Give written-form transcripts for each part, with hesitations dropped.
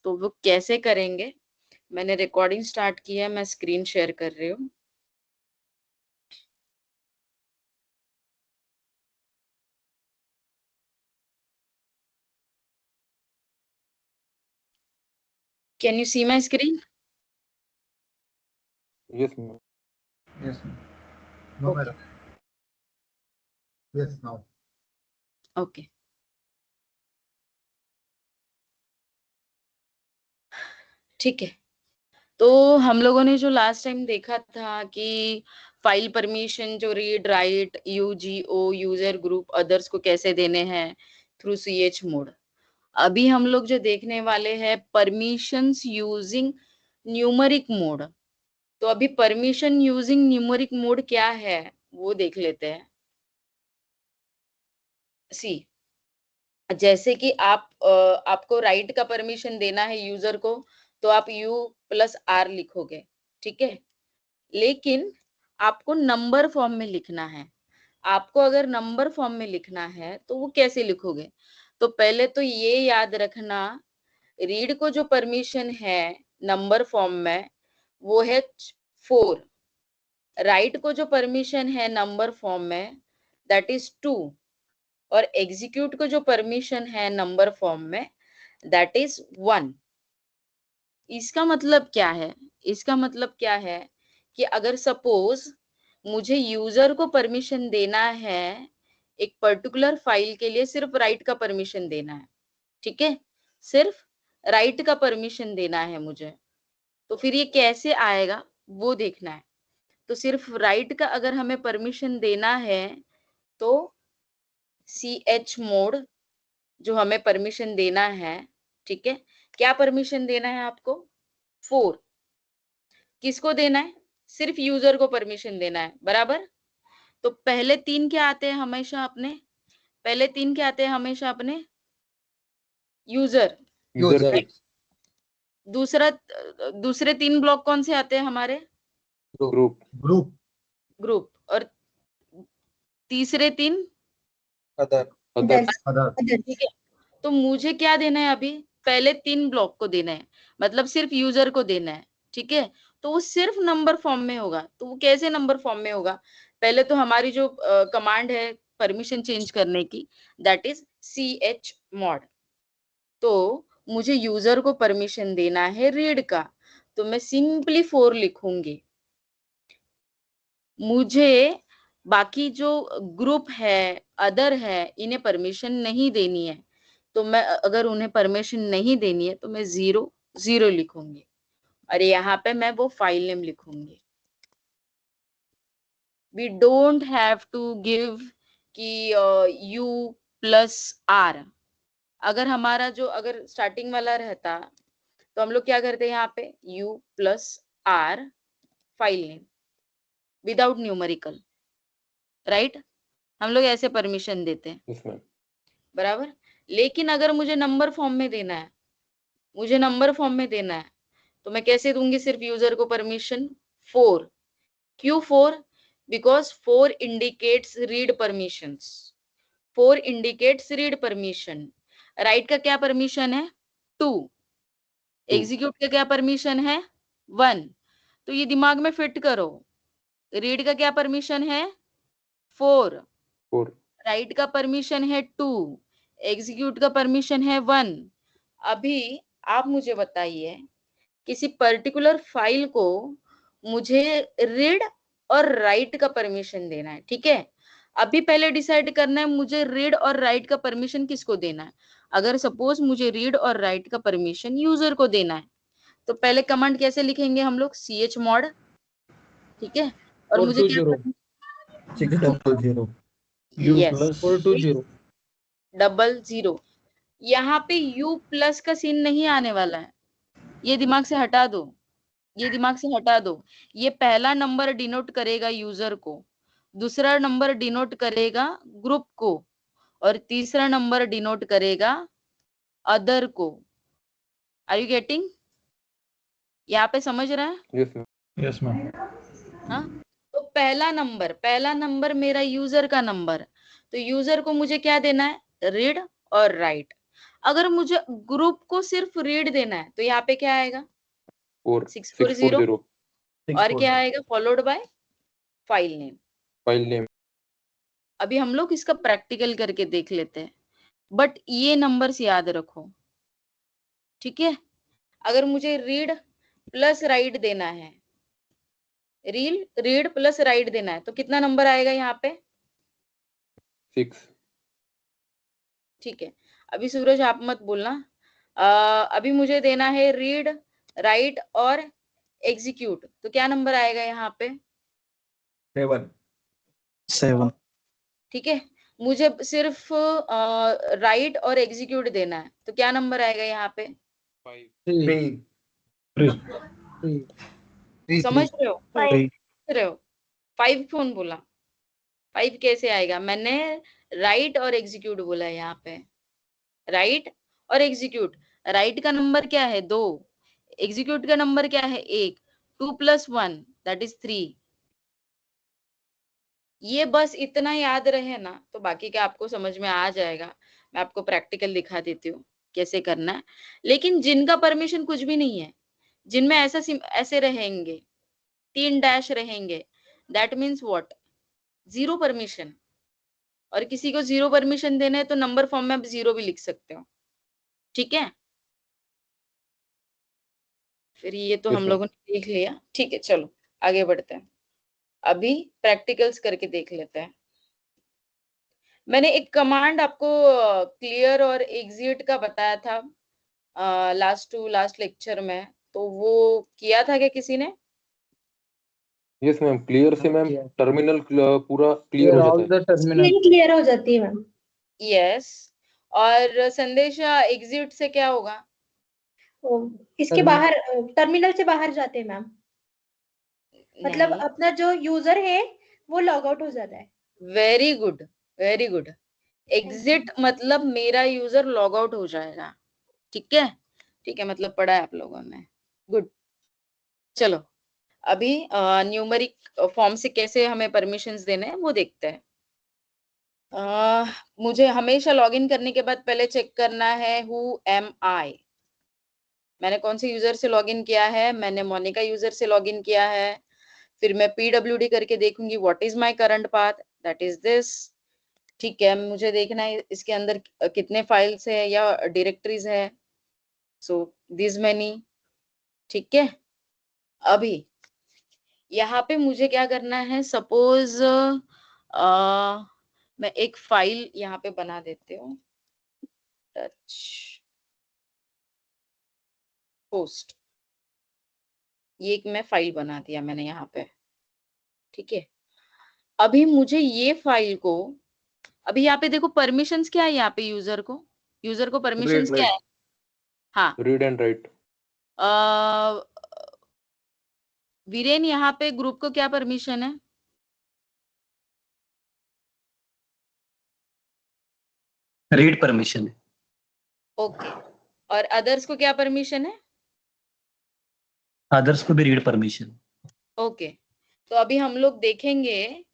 तो वो कैसे करेंगे, मैंने रिकॉर्डिंग स्टार्ट किया है, मैं स्क्रीन शेयर कर रही हूँ। Can you see my screen? Yes, ma'am. Yes, ma'am. No, Okay. madam. Yes, now. Okay, ठीक है। तो हम लोगों ने जो लास्ट टाइम देखा था कि फाइल परमिशन जो read write UGO user group others को कैसे देने हैं थ्रू सीएच मोड। अभी हम लोग जो देखने वाले हैं परमिशंस यूजिंग न्यूमरिक मोड। तो अभी परमिशन यूजिंग न्यूमरिक मोड क्या है वो देख लेते हैं। सी, जैसे कि आपको राइट का परमिशन देना है यूजर को, तो आप U+R लिखोगे, ठीक है। लेकिन आपको नंबर फॉर्म में लिखना है। आपको अगर नंबर फॉर्म में लिखना है तो वो कैसे लिखोगे? तो पहले तो ये याद रखना, रीड को जो परमिशन है नंबर फॉर्म में वो है 4। राइट को जो परमिशन है नंबर फॉर्म में दैट इज 2। और एग्जीक्यूट को जो परमिशन है नंबर फॉर्म में दैट इज 1। इसका मतलब क्या है? इसका मतलब क्या है कि अगर सपोज मुझे यूजर को परमिशन देना है एक पर्टिकुलर फाइल के लिए, सिर्फ राइट का परमिशन देना है, ठीक है, सिर्फ राइट का परमिशन देना है मुझे, तो फिर ये कैसे आएगा वो देखना है। तो सिर्फ राइट का अगर हमें परमिशन देना है तो ch मोड जो हमें परमिशन देना है, ठीक है, क्या परमिशन देना है आपको? 4। किसको देना है? सिर्फ यूजर को परमिशन देना है, बराबर। तो पहले 3 क्या आते हैं हमेशा अपने? पहले 3 क्या आते हैं हमेशा अपने? यूजर। User right. दूसरे 3 ब्लॉक कौन से आते हैं हमारे? group. Group. ग्रुप। और तीसरे 3 Other. Others. Other. ठीक है। तो मुझे क्या देना है अभी? पहले 3 ब्लॉक को देना है, मतलब सिर्फ यूजर को देना है, ठीक है। तो वो सिर्फ नंबर फॉर्म में होगा। तो वो कैसे नंबर फॉर्म में होगा? पहले तो हमारी जो कमांड है परमिशन चेंज करने की दैट इज ch mod। तो मुझे यूजर को परमिशन देना है रीड का, तो मैं सिंपली 4 लिखूंगी। मुझे बाकी जो ग्रुप है अदर है इन्हें परमिशन नहीं देनी है, तो मैं अगर उन्हें परमिशन नहीं देनी है तो मैं 0 लिखूंगी और यहाँ पे मैं वो फाइल नेम लिखूंगी। We don't have to give कि U+R। अगर हमारा जो अगर स्टार्टिंग वाला रहता तो हम लोग क्या करते हैं यहाँ पे U+R file name without numerical, right. हम लोग ऐसे परमिशन देते हैं, Yes, ma'am. बराबर। लेकिन अगर मुझे नंबर फॉर्म में देना है, मुझे नंबर फॉर्म में देना है, तो मैं कैसे दूंगी सिर्फ यूजर को परमिशन? 4। क्यों 4? Because 4 indicates read permissions. 4 indicates read permission. Right का क्या परमिशन है? 2। 2. एग्जीक्यूट का क्या परमिशन है? 1। तो ये दिमाग में फिट करो, रीड का क्या परमिशन है? 4। 4. राइट का परमिशन है 2। एग्जीक्यूट का परमिशन है 1। अभी आप मुझे बताइए, किसी पर्टिकुलर फाइल को मुझे रीड और राइट का परमिशन देना है, ठीक है। अभी पहले डिसाइड करना है मुझे रीड और राइट का परमिशन किसको देना है। अगर सपोज मुझे रीड और राइट का परमिशन यूजर को देना है, तो पहले कमांड कैसे लिखेंगे हम लोग? ch mod, ठीक है। और मुझे क्या 420 0. यस 420 00। यहाँ पे U+ का सीन नहीं आने वाला है, ये दिमाग से हटा दो, ये दिमाग से हटा दो। ये पहला नंबर डिनोट करेगा यूजर को, दूसरा नंबर डिनोट करेगा ग्रुप को, और तीसरा नंबर डिनोट करेगा अदर को। Are you getting? यहाँ पे समझ रहे हैं? Yes, ma'am. Yes, ma'am. हाँ। तो पहला नंबर मेरा यूजर का नंबर, तो यूजर को मुझे क्या देना है? रीड और राइट। अगर मुझे ग्रुप को सिर्फ रीड देना है तो यहाँ पे क्या आएगा 640 640 और क्या आएगा followed by file name. File name. अभी हम लोग इसका प्रैक्टिकल करके देख लेते हैं, बट ये नंबर्स याद रखो, ठीक है। अगर मुझे रीड प्लस राइट देना है, रीड प्लस राइट देना है तो कितना नंबर आएगा यहाँ पे 6। ठीक है। अभी सूरज आप मत बोलना। अभी मुझे देना है रीड राइट और एग्जीक्यूट, तो क्या नंबर आएगा यहाँ पे 7। ठीक है। मुझे सिर्फ राइट और एग्जीक्यूट देना है तो क्या नंबर आएगा यहाँ पे 3। समझ रहे हो 5 कौन बोला 5 कैसे आएगा, मैंने राइट और एग्जीक्यूट बोला है यहाँ पे, राइट और एग्जीक्यूट। राइट का नंबर क्या है 2, एग्जीक्यूट का नंबर क्या है 1, 2 + 1 दैट इज 3। ये बस इतना याद रहे ना तो बाकी का आपको समझ में आ जाएगा। मैं आपको प्रैक्टिकल दिखा देती हूँ कैसे करना है। लेकिन जिनका परमिशन कुछ भी नहीं है, जिनमें ऐसे रहेंगे 3 डैश रहेंगे, दैट मीन्स व्हाट 0 परमिशन। और किसी को 0 परमिशन देना है तो नंबर फॉर्म में आप 0 भी लिख सकते हो, ठीक है। फिर ये तो Yes, हम sir. लोगों ने देख लिया, ठीक है। चलो आगे बढ़ते हैं, अभी प्रैक्टिकल्स करके देख लेते हैं। मैंने एक कमांड आपको क्लियर और एग्जिट का बताया था लास्ट लेक्चर में, तो वो किया था क्या किसी ने? यस मैम, क्लियर से मैम टर्मिनल पूरा क्लियर हो जाता है। स्क्रीन क्लियर हो जाती है मैम। यस। और संदेशा एग्जिट से क्या होगा? इसके बाहर टर्मिनल से बाहर जाते हैं मैम, मतलब नहीं। अपना जो यूजर है वो लॉग आउट हो जाता है। Very good, very good. Exit मतलब मेरा यूजर लॉग आउट हो जाएगा, ठीक है। ठीक है, मतलब पढ़ा है आप लोगों ने, गुड। चलो अभी न्यूमेरिक फॉर्म से कैसे हमें परमिशंस देने हैं वो देखते हैं। मुझे हमेशा लॉगिन करने के बाद पहले चेक करना है हु एम आई। मैंने कौन से यूजर से लॉगिन किया है, मैंने मोनिका यूजर से लॉगिन किया है। फिर मैं पीडब्ल्यूडी करके देखूंगी what is my current path, that is this, ठीक है। मुझे देखना है इसके अंदर कितने फाइल्स है या डायरेक्टरीज है, सो दिस मैनी, ठीक है। अभी यहाँ पे मुझे क्या करना है, सपोज मैं एक फाइल यहाँ पे बना देती हूँ, टच पोस्ट, ये एक मैं फाइल बना दिया मैंने यहाँ पे, ठीक है। अभी मुझे ये फाइल को, अभी यहाँ पे देखो परमिशंस क्या है, यहाँ पे यूजर को परमिशंस क्या है, हाँ रीड एंड राइट। वीरेन यहाँ पे ग्रुप को क्या परमिशन है? रीड परमिशन है। ओके। और अदर्स को क्या परमिशन है? अदर्स को भी रीड परमिशन। ओके। तो अभी हम लोग देखेंगे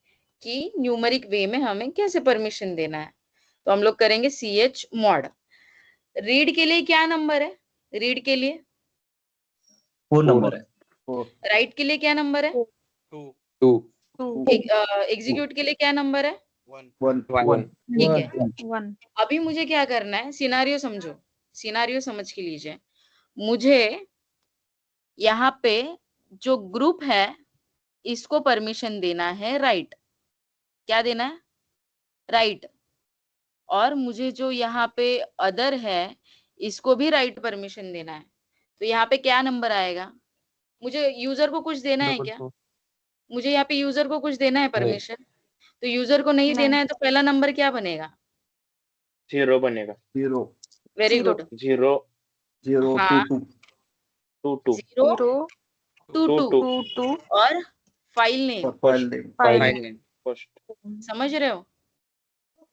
कि न्यूमेरिक वे में हमें कैसे परमिशन देना है। तो हम लोग करेंगे ch mod। रीड के लिए क्या नंबर है? रीड के लिए 4 नंबर है। राइट के लिए क्या नंबर है? 2 एग्जीक्यूट के लिए क्या नंबर है? 1 ठीक है। अभी मुझे क्या करना है, सिनारियो समझो, सिनारियो समझ के लीजिए। मुझे यहाँ पे जो ग्रुप है इसको परमिशन देना है राइट, क्या देना है? राइट। और मुझे जो यहाँ पे अदर है इसको भी राइट परमिशन देना है, तो यहाँ पे क्या नंबर आएगा? मुझे यूजर को कुछ देना है क्या? मुझे यहाँ पे यूजर को कुछ देना है परमिशन? तो यूजर को नहीं देना है तो पहला नंबर क्या बनेगा? 0 बनेगा। 0 वेरी गुड। 0 0 हाँ 2 2 0 2 2 और file name, file name first. समझ रहे हो?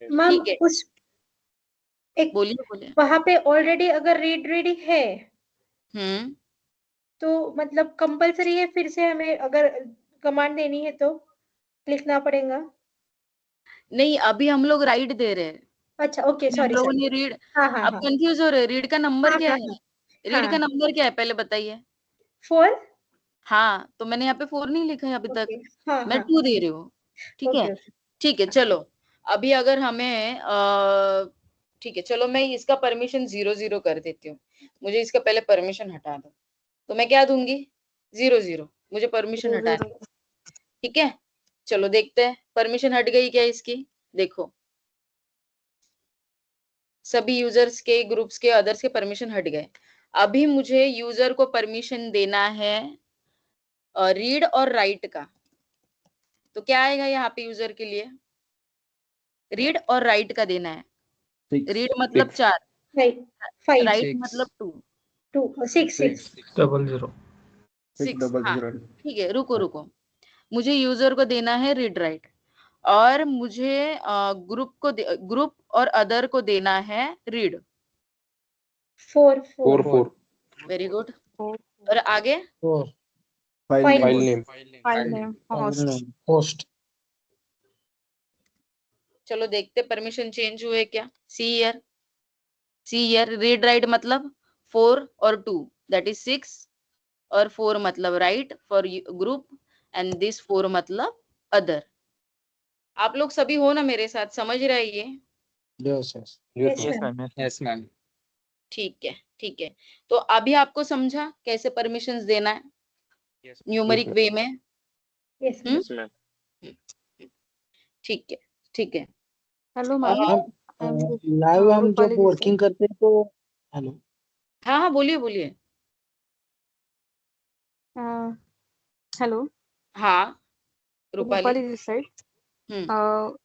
मैम ठीक है। उस एक बोलिए। वहां पे ऑलरेडी अगर रीड रेडी है हम्म। तो मतलब कंपलसरी है फिर से हमें अगर कमांड देनी है तो लिखना पड़ेगा? नहीं, अभी हम लोग राइट दे रहे हैं, अच्छा ओके हम सॉरी लोगों सॉरी। ने रीड, हाँ हाँ आप हाँ कंफ्यूज हो रहे हो, रीड का नंबर हाँ क्या हाँ है? हाँ रीड का हाँ नंबर क्या है पहले बताइए। 4। हाँ, तो मैंने यहाँ पे 4 नहीं लिखा है अभी तक, ओके हाँ मैं हाँ 2 दे रही हूँ। ठीक है, ओके ओके ठीक है, चलो अभी अगर हमें ठीक है, चलो मैं इसका परमिशन 0 कर देती हूँ। मुझे इसका पहले परमिशन हटा दो, तो मैं क्या दूंगी? 0 मुझे परमिशन हटा दो। ठीक है, चलो देखते हैं परमिशन हट गई क्या इसकी। देखो, सभी यूजर्स के, ग्रुप्स के, अदर्स के परमिशन हट गए। अभी मुझे यूजर को परमिशन देना है रीड और राइट का। तो क्या आएगा यहाँ पे यूजर के लिए? रीड और राइट का देना है। रीड मतलब 4, राइट 5 राइट 6 मतलब 2, 2 6 6 00 6। हाँ 600 ठीक है, रुको रुको, मुझे यूजर को देना है रीड राइट, और मुझे ग्रुप और अदर को देना है रीड। 4 4 4 4 very good. और आगे? File file name name. File name host. चलो देखते परमिशन चेंज हुए क्या। सी हियर रीड राइट मतलब 4 और 2 दैट इज 6, और 4 मतलब right for group, and this 4 मतलब अदर। आप लोग सभी हो ना मेरे साथ, समझ रहे हैं ये? Yes yes yes yes ma'am. Ma'am yes ma'am. ठीक है, ठीक है। तो अभी आपको समझा कैसे परमिशंस देना है Yes, न्यूमेरिक वे में? यस हम्म, yes, ma'am. ठीक है, ठीक है। हेलो और मैम, लाइव हम जब रूपाली this वर्किंग करते हैं तो हेलो हाँ हाँ, बोलिए बोलिए। side. हेलो, हाँ, रूपाली। Rupali this side. हम्म,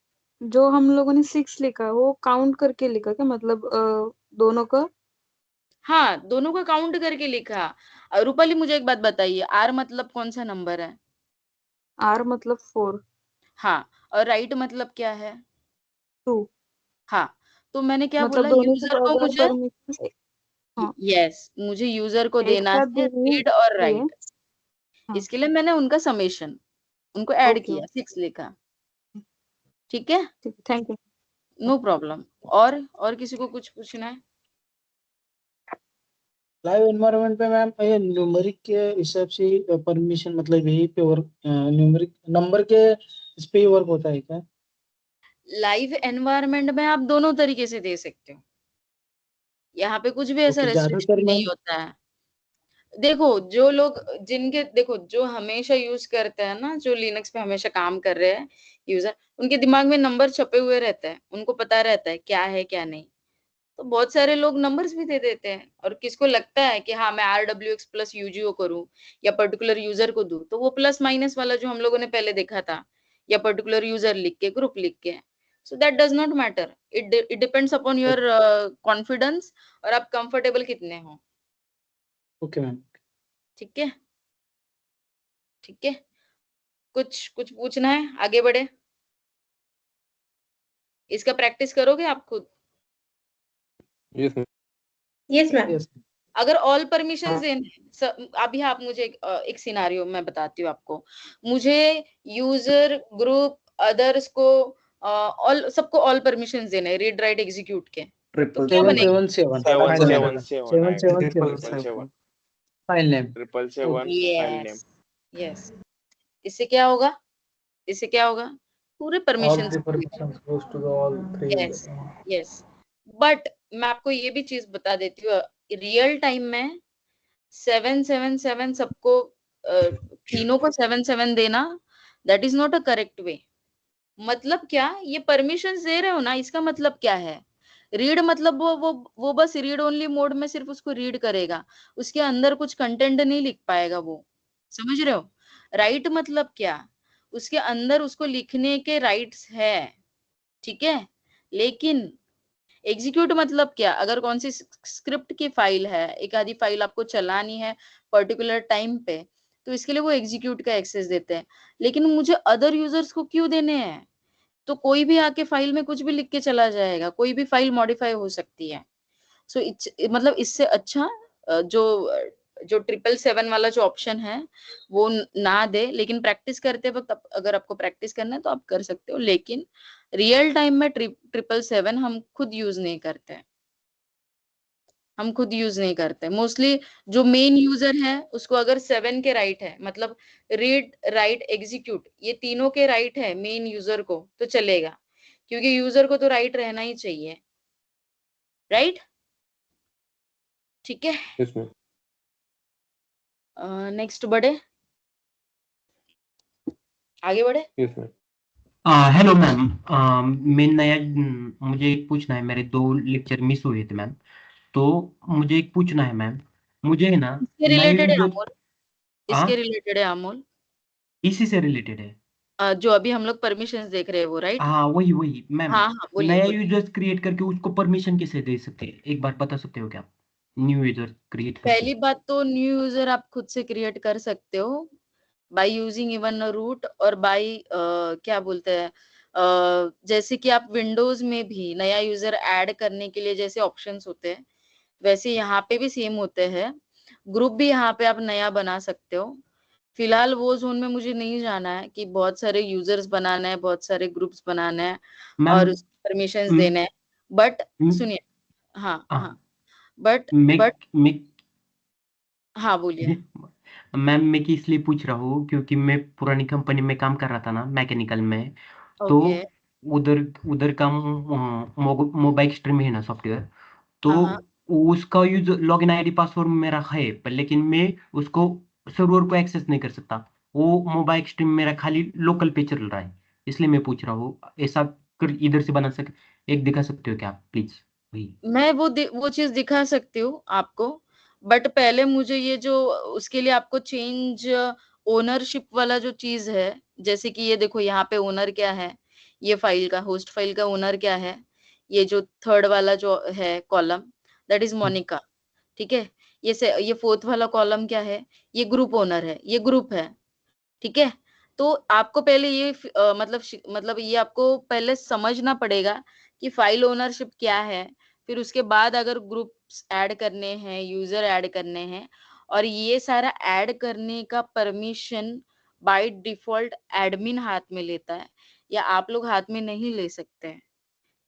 जो हम लोगों ने 6 लिखा वो काउंट करके लिखा क्या, मतलब दोनों का? हाँ, दोनों का काउंट करके लिखा। रूपाली मुझे एक बात बताइए, आर मतलब कौन सा नंबर है? आर मतलब 4 हाँ, और राइट मतलब क्या है? 2, हाँ, तो मैंने क्या मतलब बोला, दोनों यूजर को को अगर मुझे, परमिशन हाँ यस, मुझे यूजर को एक देना साथ है देनी रीड और है। राइट। हाँ इसके लिए मैंने उनका समेशन, उनको ऐड ओके किया, ओके 6 लिखा। ठीक है, ठीक, थैंक यू। No problem. और किसी को कुछ पूछना है? लाइव एनवायरनमेंट पे मैम ये न्यूमेरिक के हिसाब से परमिशन मतलब यही पे वर्क न्यूमेरिक नंबर के इस पे ही वर्क होता है क्या? लाइव एनवायरनमेंट में आप दोनों तरीके से दे सकते हो, यहाँ पे कुछ भी ऐसा ओके ज्यादातर रेस्ट्रिक्शन नहीं मैम होता है। देखो, जो लोग, जिनके, देखो जो हमेशा यूज करते हैं ना, जो लिनक्स पे हमेशा काम कर रहे हैं यूजर, उनके दिमाग में नंबर छपे हुए रहते हैं, उनको पता रहता है क्या है क्या नहीं। तो बहुत सारे लोग नंबर्स भी दे देते हैं, और किसको लगता है कि हाँ मैं RWX प्लस यूजीओ करूँ या पर्टिकुलर यूजर को दूं, तो वो प्लस माइनस वाला जो हम लोगों ने पहले देखा था, या पर्टिकुलर यूजर लिख के, ग्रुप लिख के, so that does not matter. It depends upon your confidence, और आप कंफर्टेबल कितने हो। Okay ma'am. ठीक है, ठीक है। कुछ कुछ पूछना है, आगे बढ़े? इसका प्रैक्टिस करोगे आप खुद? Yes ma'am. Yes ma'am yes अगर ऑल परमिशंस देने, अभी आप मुझे एक सिनारियो मैं बताती हूँ आपको। मुझे यूजर, ग्रुप, अदर्स को, ऑल, सबको ऑल परमिशंस देने हैं रीड राइट एग्जीक्यूट के, तो क्या बनेगा? 777 Seven, file name. triple seven, file name. Yes, yes. इससे क्या होगा? इससे क्या होगा? पूरे permissions, goes to the all three. Yes, yes. But मैं आपको ये भी चीज बता देती हूँ, रियल टाइम में 777 सबको, तीनों को 77 देना, that is not a correct way. मतलब क्या, ये परमिशंस दे रहे हो ना, इसका मतलब क्या है? रीड मतलब वो बस रीड ओनली मोड में सिर्फ उसको रीड करेगा, उसके अंदर कुछ कंटेंट नहीं लिख पाएगा वो, समझ रहे हो? राइट मतलब क्या, उसके अंदर उसको लिखने के राइट्स है, ठीक है। लेकिन एग्जीक्यूट मतलब क्या, अगर कौन सी स्क्रिप्ट की फाइल है, एक आधी फाइल आपको चलानी है पर्टिकुलर टाइम पे, तो इसके लिए वो एग्जीक्यूट का एक्सेस देते हैं। लेकिन मुझे अदर यूजर्स को क्यों देने हैं? तो कोई भी आके फाइल में कुछ भी लिख के चला जाएगा, कोई भी फाइल मॉडिफाई हो सकती है। सो मतलब इससे अच्छा जो जो 777 वाला जो ऑप्शन है वो ना दे। लेकिन प्रैक्टिस करते वक्त अगर आपको प्रैक्टिस करना है तो आप कर सकते हो, लेकिन रियल टाइम में 777 हम खुद यूज नहीं करते, हम खुद यूज नहीं करते। मोस्टली जो मेन यूजर है उसको अगर 7 के राइट है, मतलब रीड राइट एग्जीक्यूट ये तीनों के राइट है मेन यूजर को, तो चलेगा, क्योंकि यूजर को तो राइट रहना ही चाहिए, राइट? ठीक है, यस मैम। नेक्स्ट बढ़े, आगे बढ़े। Yes ma'am. हेलो मैम, मैं नया मुझे एक पूछना है। मेरे 2 लेक्चर मिस हुए थे मैम, तो मुझे एक पूछना है मैम। मुझे है ना इसके नए रिलेटेड है यूजर। अमोल, इसके रिलेटेड है अमोल, इसी से रिलेटेड है। जो अभी हम लोग परमिशंस देख रहे हैं वो, राइट? हाँ वही वही मैम। हाँ हाँ, बोलिए नया बोलिए। यूजर्स क्रिएट करके उसको परमिशन कैसे दे सकते हैं, एक बार बता सकते हो क्या? न्यू यूजर क्रिएट करके। पहली बात तो न्यू यूजर आप खुद से क्रिएट कर सकते हो बाय यूजिंग इवन रूट, और बाय क्या बोलते हैं, जैसे कि आप विंडोज में भी नया यूजर ऐड करने के लिए जैसे ऑप्शंस होते हैं, वैसे यहाँ पे भी सेम होते हैं। ग्रुप भी यहाँ पे आप नया बना सकते हो। फिलहाल वो जोन में मुझे नहीं जाना है कि बहुत सारे यूजर्स बनाना है, बहुत सारे ग्रुप्स बनाना है मैम और परमिशंस देना है, बट सुनिए, हाँ हाँ, बट मैं हाँ बोलिए। मैम मैं कि इसलिए पूछ रहा हूँ क्योंकि मैं पुरानी कंपनी में काम कर रहा था ना, मैकेनिकल में। तो ओके, उधर उधर का मोबाइल स्ट्रीम है ना सॉफ्टवेयर, तो हाँ हाँ, उसका यूज लॉगिन आईडी पासवर्ड मेरा है, पर लेकिन मैं उसको सर्वर को एक्सेस नहीं कर सकता। वो मोबाइल स्ट्रीम मेरा खाली लोकल पे चल रहा है, इसलिए मैं पूछ रहा हूँ ऐसा इधर से बना सक एक दिखा सकते हो क्या आप प्लीज? वही। मैं वो चीज दिखा सकती हूँ आपको, बट पहले मुझे ये जो उसके लिए आपको चेंज ओनरशिप वाला जो चीज है, जैसे कि ये देखो यहाँ पे ओनर क्या है, ये फाइल का होस्ट फाइल का ओनर क्या है, ये जो थर्ड वाला जो है कॉलम, दैट इज मोनिका, ठीक है? ये फोर्थ वाला कॉलम क्या है, ये ग्रुप ओनर है, ये ग्रुप है, ठीक है? तो आपको पहले ये मतलब ये आपको पहले समझना पड़ेगा कि फाइल ओनरशिप क्या है, फिर उसके बाद अगर ग्रुप्स ऐड करने हैं, यूजर ऐड करने हैं, और ये सारा ऐड करने का परमिशन बाय डिफॉल्ट एडमिन हाथ में लेता है, या आप लोग हाथ में नहीं ले सकते हैं,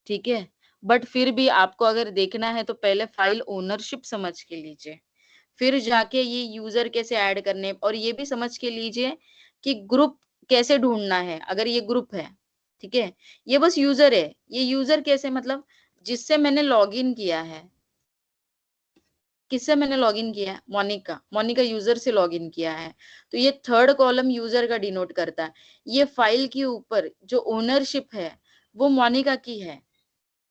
ठीक है? बट फिर भी आपको अगर देखना है तो पहले फाइल ओनरशिप समझ के लीजिए, फिर जाके ये यूजर कैसे ऐड करने, और ये भी समझ के लीजिए कि ग्रुप कैसे ढूंढना है अगर ये ग्रुप है, ठीक है? ये बस यूजर है, ये यूजर कैसे, मतलब जिससे मैंने लॉगिन किया है, किससे मैंने लॉगिन किया है, मोनिका, मोनिका यूजर से लॉगिन किया है, तो ये थर्ड कॉलम यूजर का डिनोट करता है। ये फाइल के ऊपर जो ओनरशिप है वो मोनिका की है।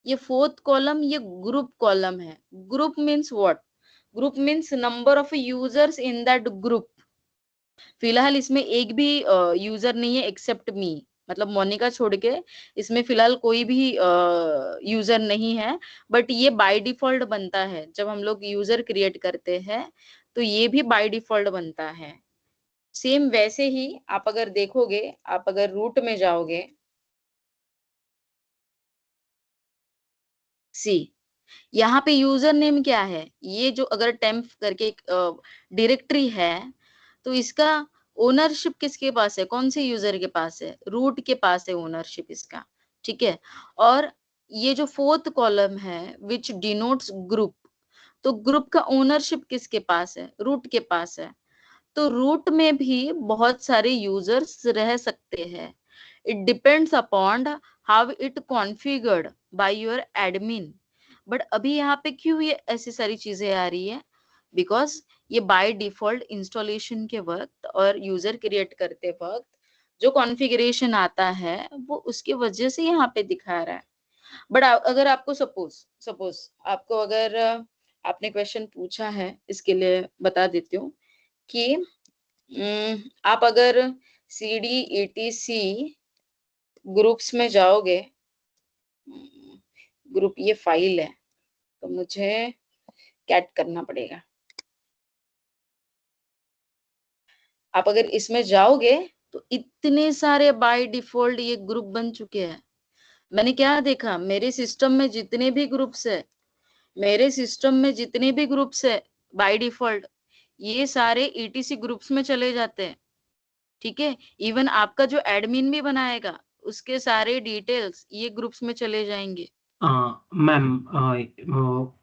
ये फोर्थ कॉलम ये ग्रुप कॉलम है। Group means what? Group means number of users in that group. फिलहाल इसमें एक भी यूजर नहीं है एक्सेप्ट मी, मतलब मोनिका छोड़ के इसमें फिलहाल कोई भी यूजर नहीं है, बट ये बाय डिफॉल्ट बनता है जब हम लोग यूजर क्रिएट करते हैं, तो ये भी बाय डिफॉल्ट बनता है। सेम वैसे ही आप अगर देखोगे, आप अगर रूट में जाओगे, सी यहाँ पे यूजर नेम क्या है, ये जो अगर टेम्प करके एक डायरेक्टरी है, तो इसका ओनरशिप किसके पास है, कौन से यूजर के पास है, रूट के पास है ओनरशिप इसका, ठीक है? और ये जो फोर्थ कॉलम है विच डिनोट्स ग्रुप, तो ग्रुप का ओनरशिप किसके पास है, रूट के पास है। तो रूट में भी बहुत सारे यूजर्स रह सकते हैं। It depends upon how it configured by your admin. But अभी यहाँ पे क्यों ये ऐसी सारी चीजें आ रही है, बिकॉज ये बाय डिफॉल्ट इंस्टॉलेशन के वक्त और यूजर क्रिएट करते वक्त जो कॉन्फ़िगरेशन आता है वो उसकी वजह से यहाँ पे दिखा रहा है। बट अगर आपको सपोज सपोज आपको अगर आपने क्वेश्चन पूछा है, इसके लिए बता देती हूँ कि आप अगर CD ETC ग्रुप्स में जाओगे, ग्रुप ये फाइल है तो मुझे कैट करना पड़ेगा। आप अगर इसमें जाओगे तो इतने सारे बाय डिफॉल्ट ये ग्रुप बन चुके हैं। मैंने क्या देखा, मेरे सिस्टम में जितने भी ग्रुप्स है, मेरे सिस्टम में जितने भी ग्रुप्स है बाय डिफॉल्ट, ये सारे ETC ग्रुप्स में चले जाते हैं, ठीक है? इवन आपका जो एडमिन भी बनाएगा उसके सारे डिटेल्स ये ग्रुप्स में चले जाएंगे। मैम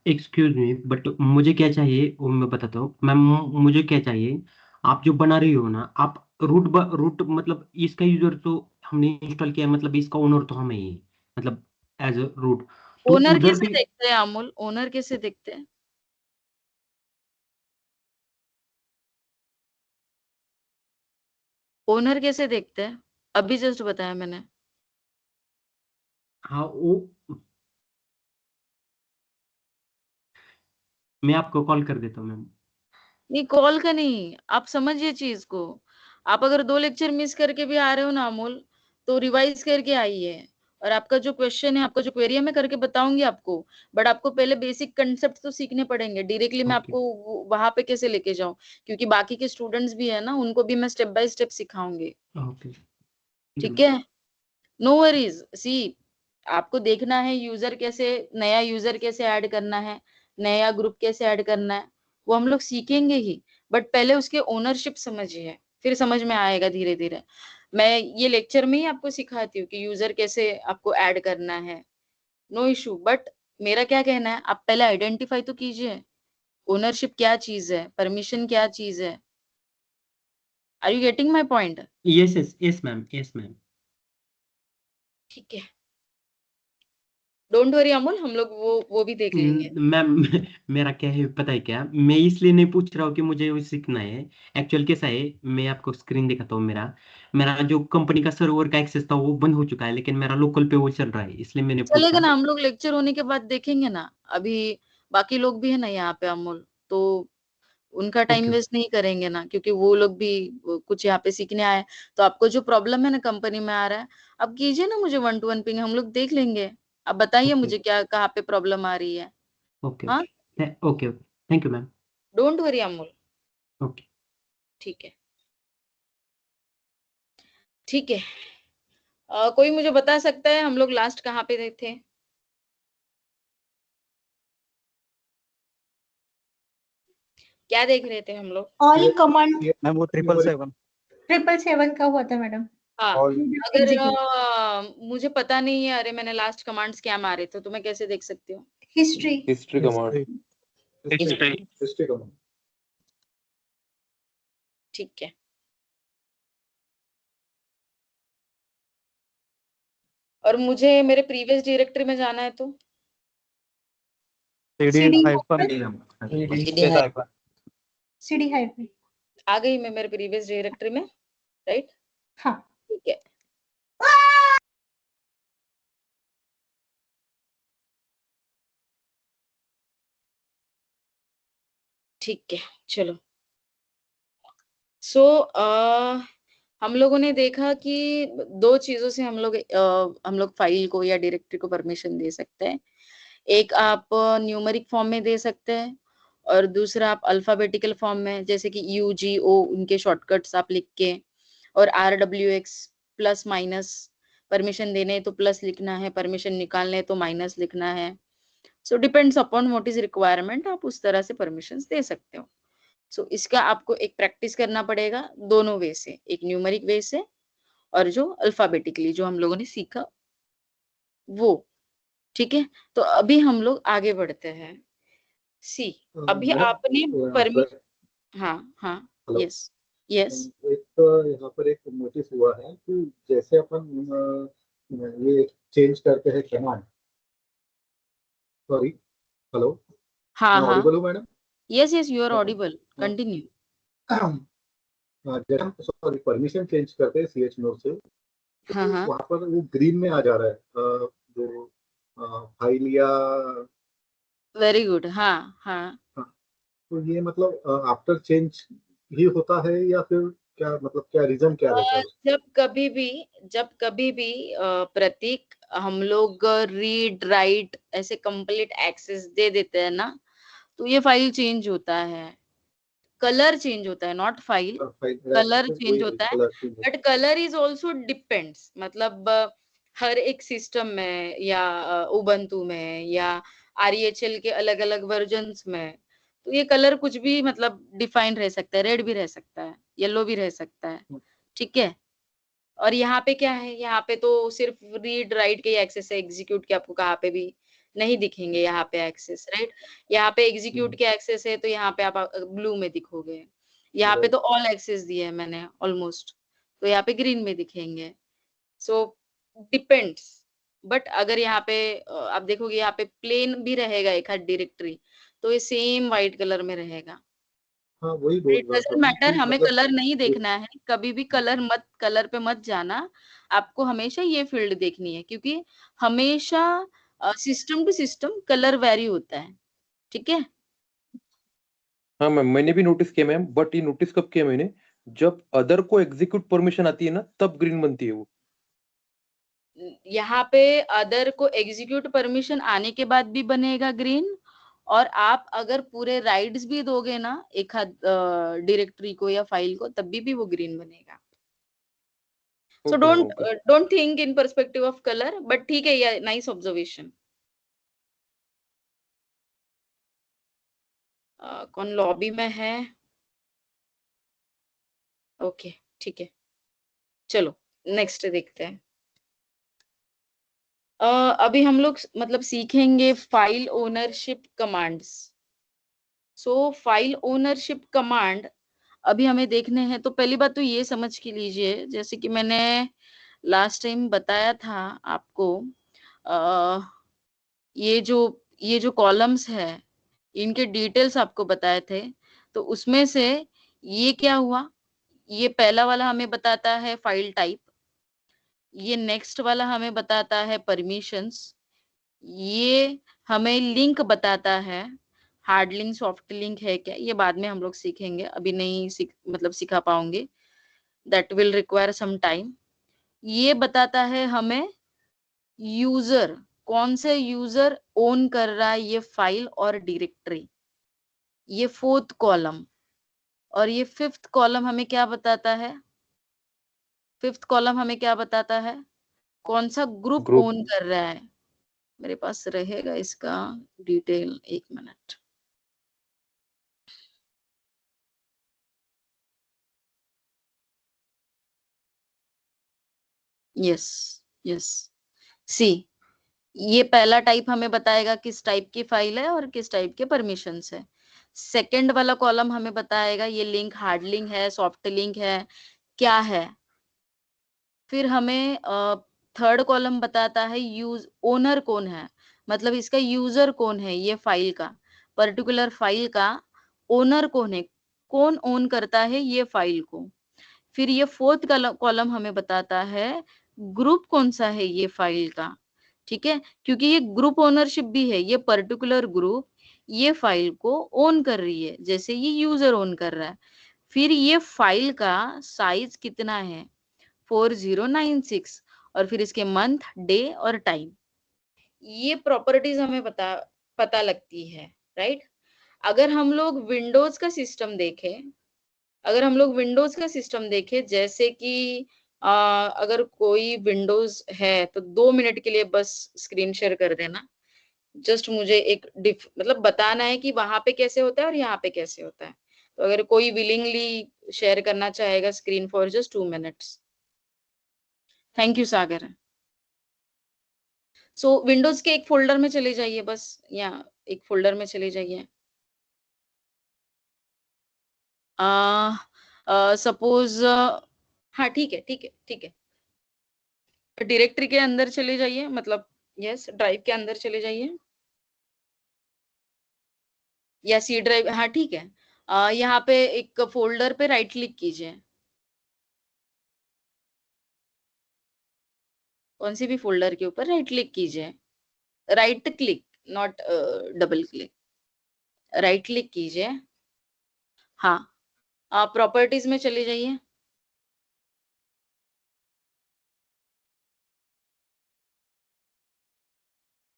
एक्सक्यूज मी, बट मुझे क्या चाहिए वो मैं बताता हूँ मैम। मुझे क्या चाहिए, आप जो बना रही हो ना, आप रूट मतलब इसका यूजर तो हमने इंस्टॉल किया है, मतलब इसका ओनर तो हमें ही है, मतलब एज अ रूट। तो ओनर उधर कैसे भी देखते हैं अमूल, ओनर कैसे देखते हैं? ओनर कैसे देखते हैं? अभी जस्ट बताया मैंने। हाँ, वो मैं आपको कॉल कर देता हूँ मैम। नहीं, कॉल का नहीं, आप समझिए चीज को। आप अगर 2 लेक्चर मिस करके भी आ रहे हो ना अमोल, तो रिवाइज करके आइए। और आपका जो क्वेश्चन है, आपका जो क्वेरी है, मैं करके बताऊंगी आपको। बट आपको पहले बेसिक कंसेप्ट तो सीखने पड़ेंगे। डायरेक्टली मैं ओके आपको वहां पे कैसे लेके जाऊं, क्योंकि बाकी के स्टूडेंट्स भी है ना, उनको भी मैं स्टेप बाय स्टेप सिखाऊंगी। ओके ठीक है, नो वरीज। सी, आपको देखना है यूजर कैसे, नया यूजर कैसे ऐड करना है, नया ग्रुप कैसे ऐड करना है, वो हम लोग सीखेंगे ही। बट पहले उसके ओनरशिप समझिए, फिर समझ में आएगा धीरे धीरे। मैं ये लेक्चर में ही आपको सिखाती हूँ कि यूजर कैसे आपको ऐड करना है। नो इशू, बट मेरा क्या कहना है, आप पहले आइडेंटिफाई तो कीजिए ओनरशिप क्या चीज है, परमिशन क्या चीज है। Are you getting my point? Yes yes yes ma'am, yes ma'am. ठीक है, डोंट वरी अमोल, हम लोग वो भी देख लेंगे। मैम मेरा क्या है पता है क्या, मैं इसलिए नहीं पूछ रहा हूँ कि मुझे वो सीखना है। एक्चुअल कैसा है, मैं आपको स्क्रीन दिखाता हूँ। मेरा मेरा जो कंपनी का सर्वर का एक्सेस था वो बंद हो चुका है, लेकिन मेरा लोकल पे वो चल रहा है, इसलिए मैंने चलेगा पूछा। ना, हम लोग लेक्चर होने के बाद देखेंगे ना। अभी बाकी लोग भी है ना यहाँ पे अमोल, तो उनका टाइम ओके वेस्ट नहीं करेंगे ना, क्योंकि वो लोग भी कुछ यहाँ पे सीखने आए। तो आपको जो प्रॉब्लम है ना कंपनी में आ रहा है, आप कीजिए ना मुझे 1 to 1 पिंग, हम लोग देख लेंगे। आप बताइए ओके मुझे क्या कहाँ पे प्रॉब्लम आ रही है। ओके हाँ, okay okay okay, thank you ma'am. Don't worry Amol. Okay ठीक है, ठीक है। कोई मुझे बता सकता है हम लोग लास्ट कहाँ पे थे? क्या देख रहे थे हम लोग? ऑल कमांड मैम वो 777 777 का हुआ था मैडम। हाँ, अगर एग्जीक्यूट मुझे पता नहीं है, अरे मैंने लास्ट कमांड्स क्या मारे थे, तो मैं कैसे देख सकती हूँ? History history command. History command. ठीक है, और मुझे मेरे प्रीवियस डायरेक्टरी में जाना है तो सीडी CD हाइफन आ गई मैं मेरे प्रीवियस डायरेक्टरी में, राइट? हाँ। ठीक है, ठीक है, चलो। सो हम लोगों ने देखा कि 2 चीजों से हम लोग फाइल को या डायरेक्टरी को परमिशन दे सकते हैं। एक आप न्यूमेरिक फॉर्म में दे सकते हैं, और दूसरा आप अल्फाबेटिकल फॉर्म में, जैसे कि UGO उनके शॉर्टकट्स आप लिख के, और RWX प्लस माइनस, परमिशन देने हैं तो प्लस लिखना है, परमिशन निकालने हैं तो माइनस लिखना है। So depends upon what is requirement, आप उस तरह से परमिशंस दे सकते हो। सो इसका आपको एक प्रैक्टिस करना पड़ेगा दोनों वे से, एक न्यूमेरिक वे से और जो अल्फाबेटिकली जो हम लोगों ने सीखा वो। ठीक है, तो अभी हम लोग आगे बढ़ते हैं। सी, अभी आपने परमिशन, हाँ हाँ, यस यस, एक तो यहाँ पर एक नोटिस हुआ है कि जैसे अपन ये चेंज करते हैं कमांड, सॉरी, हेलो, हाँ मैं हाँ, ऑडिबल हूँ madam? Yes yes, you are audible, continue. जब हम सॉरी परमिशन चेंज करते हैं CH नोड से, हाँ तो हाँ, वहाँ पर वो ग्रीन में आ जा रहा है, जो फाइल या वेरी गुड, हाँ हाँ। हाँ, तो ये मतलब आफ्टर चेंज ही होता है या फिर क्या, मतलब क्या रीजन क्या रहता है उसका? जब कभी भी प्रतीक हम लोग रीड राइट ऐसे कंप्लीट एक्सेस दे देते हैं ना, तो ये फाइल चेंज होता है, कलर चेंज होता है, नॉट फाइल, फाइल कलर तो चेंज वही होता है। Colour change but colour is also depends, मतलब हर एक सिस्टम में या उबंटू में या REHL के अलग अलग वर्जन्स में, तो ये कलर कुछ भी मतलब डिफाइन रह सकता है, रेड भी रह सकता है, येलो भी रह सकता है। ठीक है, और यहाँ पे क्या है, यहाँ पे तो सिर्फ रीड राइट के एक्सेस है, एग्जीक्यूट के आपको कहाँ पे भी नहीं दिखेंगे यहाँ पे एक्सेस, राइट। यहाँ पे एग्जीक्यूट के एक्सेस है तो यहाँ पे आप ब्लू में दिखोगे, यहाँ पे तो ऑल एक्सेस दिए है मैंने ऑलमोस्ट, तो यहाँ पे ग्रीन में दिखेंगे। सो डिपेंड्स, बट अगर यहाँ पे आप देखोगे यहाँ पे प्लेन भी रहेगा एक हाथ डायरेक्टरी, तो ये सेम व्हाइट कलर में रहेगा। हाँ वही बोल इट रहा था डजंट मैं मैटर, कि हमें मतलब कलर नहीं देखना है, कभी भी कलर पे मत जाना, आपको हमेशा ये फील्ड देखनी है, क्योंकि हमेशा system to system colour vary होता है, ठीक है। हाँ मैम, मैंने भी नोटिस किया मैम, बट ये नोटिस कब किया मैंने, जब अदर को एग्जीक्यूट परमिशन आती है ना, तब ग्रीन बनती है वो। यहाँ पे अदर को एग्जीक्यूट परमिशन आने के बाद भी बनेगा ग्रीन, और आप अगर पूरे राइट्स भी दोगे ना एक हाथ डायरेक्टरी को या फाइल को, तब भी वो ग्रीन बनेगा। So don't think in perspective of color, but ठीक है, ये nice observation। कौन लॉबी में है? ओके ठीक है, चलो नेक्स्ट देखते हैं। अभी हम लोग मतलब सीखेंगे फाइल ओनरशिप कमांड्स। सो फाइल ओनरशिप कमांड अभी हमें देखने हैं। तो पहली बात तो ये समझ के लीजिए, जैसे कि मैंने लास्ट टाइम बताया था आपको, ये जो कॉलम्स है इनके डिटेल्स आपको बताए थे। तो उसमें से ये क्या हुआ, ये पहला वाला हमें बताता है फाइल टाइप, ये नेक्स्ट वाला हमें बताता है परमिशंस, ये हमें लिंक बताता है, हार्ड लिंक सॉफ्ट लिंक है क्या, ये बाद में हम लोग सीखेंगे, अभी नहीं मतलब सिखा पाओगे, that will require some time. ये बताता है हमें यूजर, कौन से यूजर ओन कर रहा है ये फाइल और डायरेक्टरी, ये फोर्थ कॉलम। और ये फिफ्थ कॉलम हमें क्या बताता है, फिफ्थ कॉलम हमें क्या बताता है, कौन सा ग्रुप ओन कर रहा है। मेरे पास रहेगा इसका डिटेल, एक मिनट। यस यस, सी, ये पहला टाइप हमें बताएगा किस टाइप की फाइल है और किस टाइप के परमिशंस है। सेकंड वाला कॉलम हमें बताएगा ये लिंक हार्ड लिंक है, सॉफ्ट लिंक है, क्या है। फिर हमें थर्ड कॉलम बताता है यूज ओनर कौन है, मतलब इसका यूजर कौन है, ये फाइल का पर्टिकुलर फाइल का ओनर कौन है, कौन ओन करता है ये फाइल को। फिर ये फोर्थ कॉलम हमें बताता है ग्रुप कौन सा है ये फाइल का, ठीक है, क्योंकि ये ग्रुप ओनरशिप भी है, ये पर्टिकुलर ग्रुप ये फाइल को ओन कर रही है, जैसे ये यूजर ओन कर रहा है। फिर ये फाइल का साइज कितना है, 4096, और फिर इसके मंथ, डे और टाइम, ये प्रॉपर्टीज हमें पता लगती है, राइट। अगर हम लोग विंडोज का सिस्टम देखें, अगर हम लोग विंडोज का सिस्टम देखें, जैसे कि अगर कोई विंडोज है तो 2 मिनट के लिए बस स्क्रीन शेयर कर देना, जस्ट मुझे एक मतलब बताना है कि वहां पे कैसे होता है और यहाँ पे कैसे होता है। तो अगर कोई विलिंगली शेयर करना चाहेगा screen for just 2 minutes. Thank you Sagar. So Windows के एक फोल्डर में चले जाइए, बस यहाँ एक फोल्डर में चले जाइए। सपोज हाँ ठीक है ठीक है ठीक है, डायरेक्टरी के अंदर चले जाइए, मतलब यस ड्राइव के अंदर चले जाइए, या सी ड्राइव, हाँ ठीक है। यहाँ पे एक फोल्डर पे राइट क्लिक कीजिए, कौन सी भी फोल्डर के ऊपर राइट क्लिक कीजिए, right click not double click, right click कीजिए। हाँ, प्रॉपर्टीज में चले जाइए,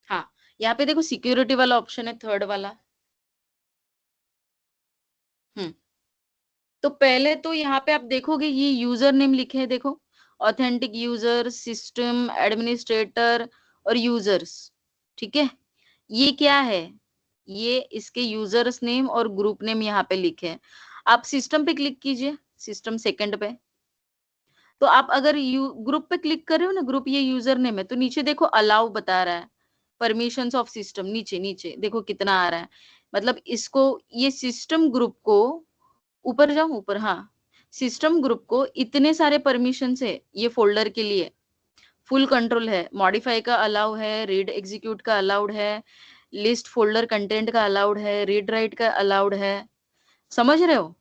हाँ यहाँ पे देखो सिक्योरिटी वाला ऑप्शन है, थर्ड वाला। तो पहले तो यहाँ पे आप देखोगे ये यूजर नेम लिखे हैं, देखो ऑथेंटिक यूजर, सिस्टम एडमिनिस्ट्रेटर और यूजर्स, ठीक है। ये क्या है, ये इसके यूजर्स नेम और ग्रुप नेम यहाँ पे लिखे हैं। आप सिस्टम पे क्लिक कीजिए, सिस्टम सेकंड पे, तो आप अगर ग्रुप पे क्लिक कर रहे हो ना, ग्रुप ये यूजर नेम है, तो नीचे देखो अलाउ बता रहा है, परमिशंस ऑफ सिस्टम, नीचे नीचे देखो कितना आ रहा है। मतलब इसको, ये सिस्टम ग्रुप को, ऊपर जाऊं, ऊपर, हाँ, सिस्टम ग्रुप को इतने सारे परमिशन है ये फोल्डर के लिए, फुल कंट्रोल है, मॉडिफाई का अलाउ है, रीड एग्जीक्यूट का अलाउड है, लिस्ट फोल्डर कंटेंट का अलाउड है, रीड राइट का अलाउड है। समझ रहे हो?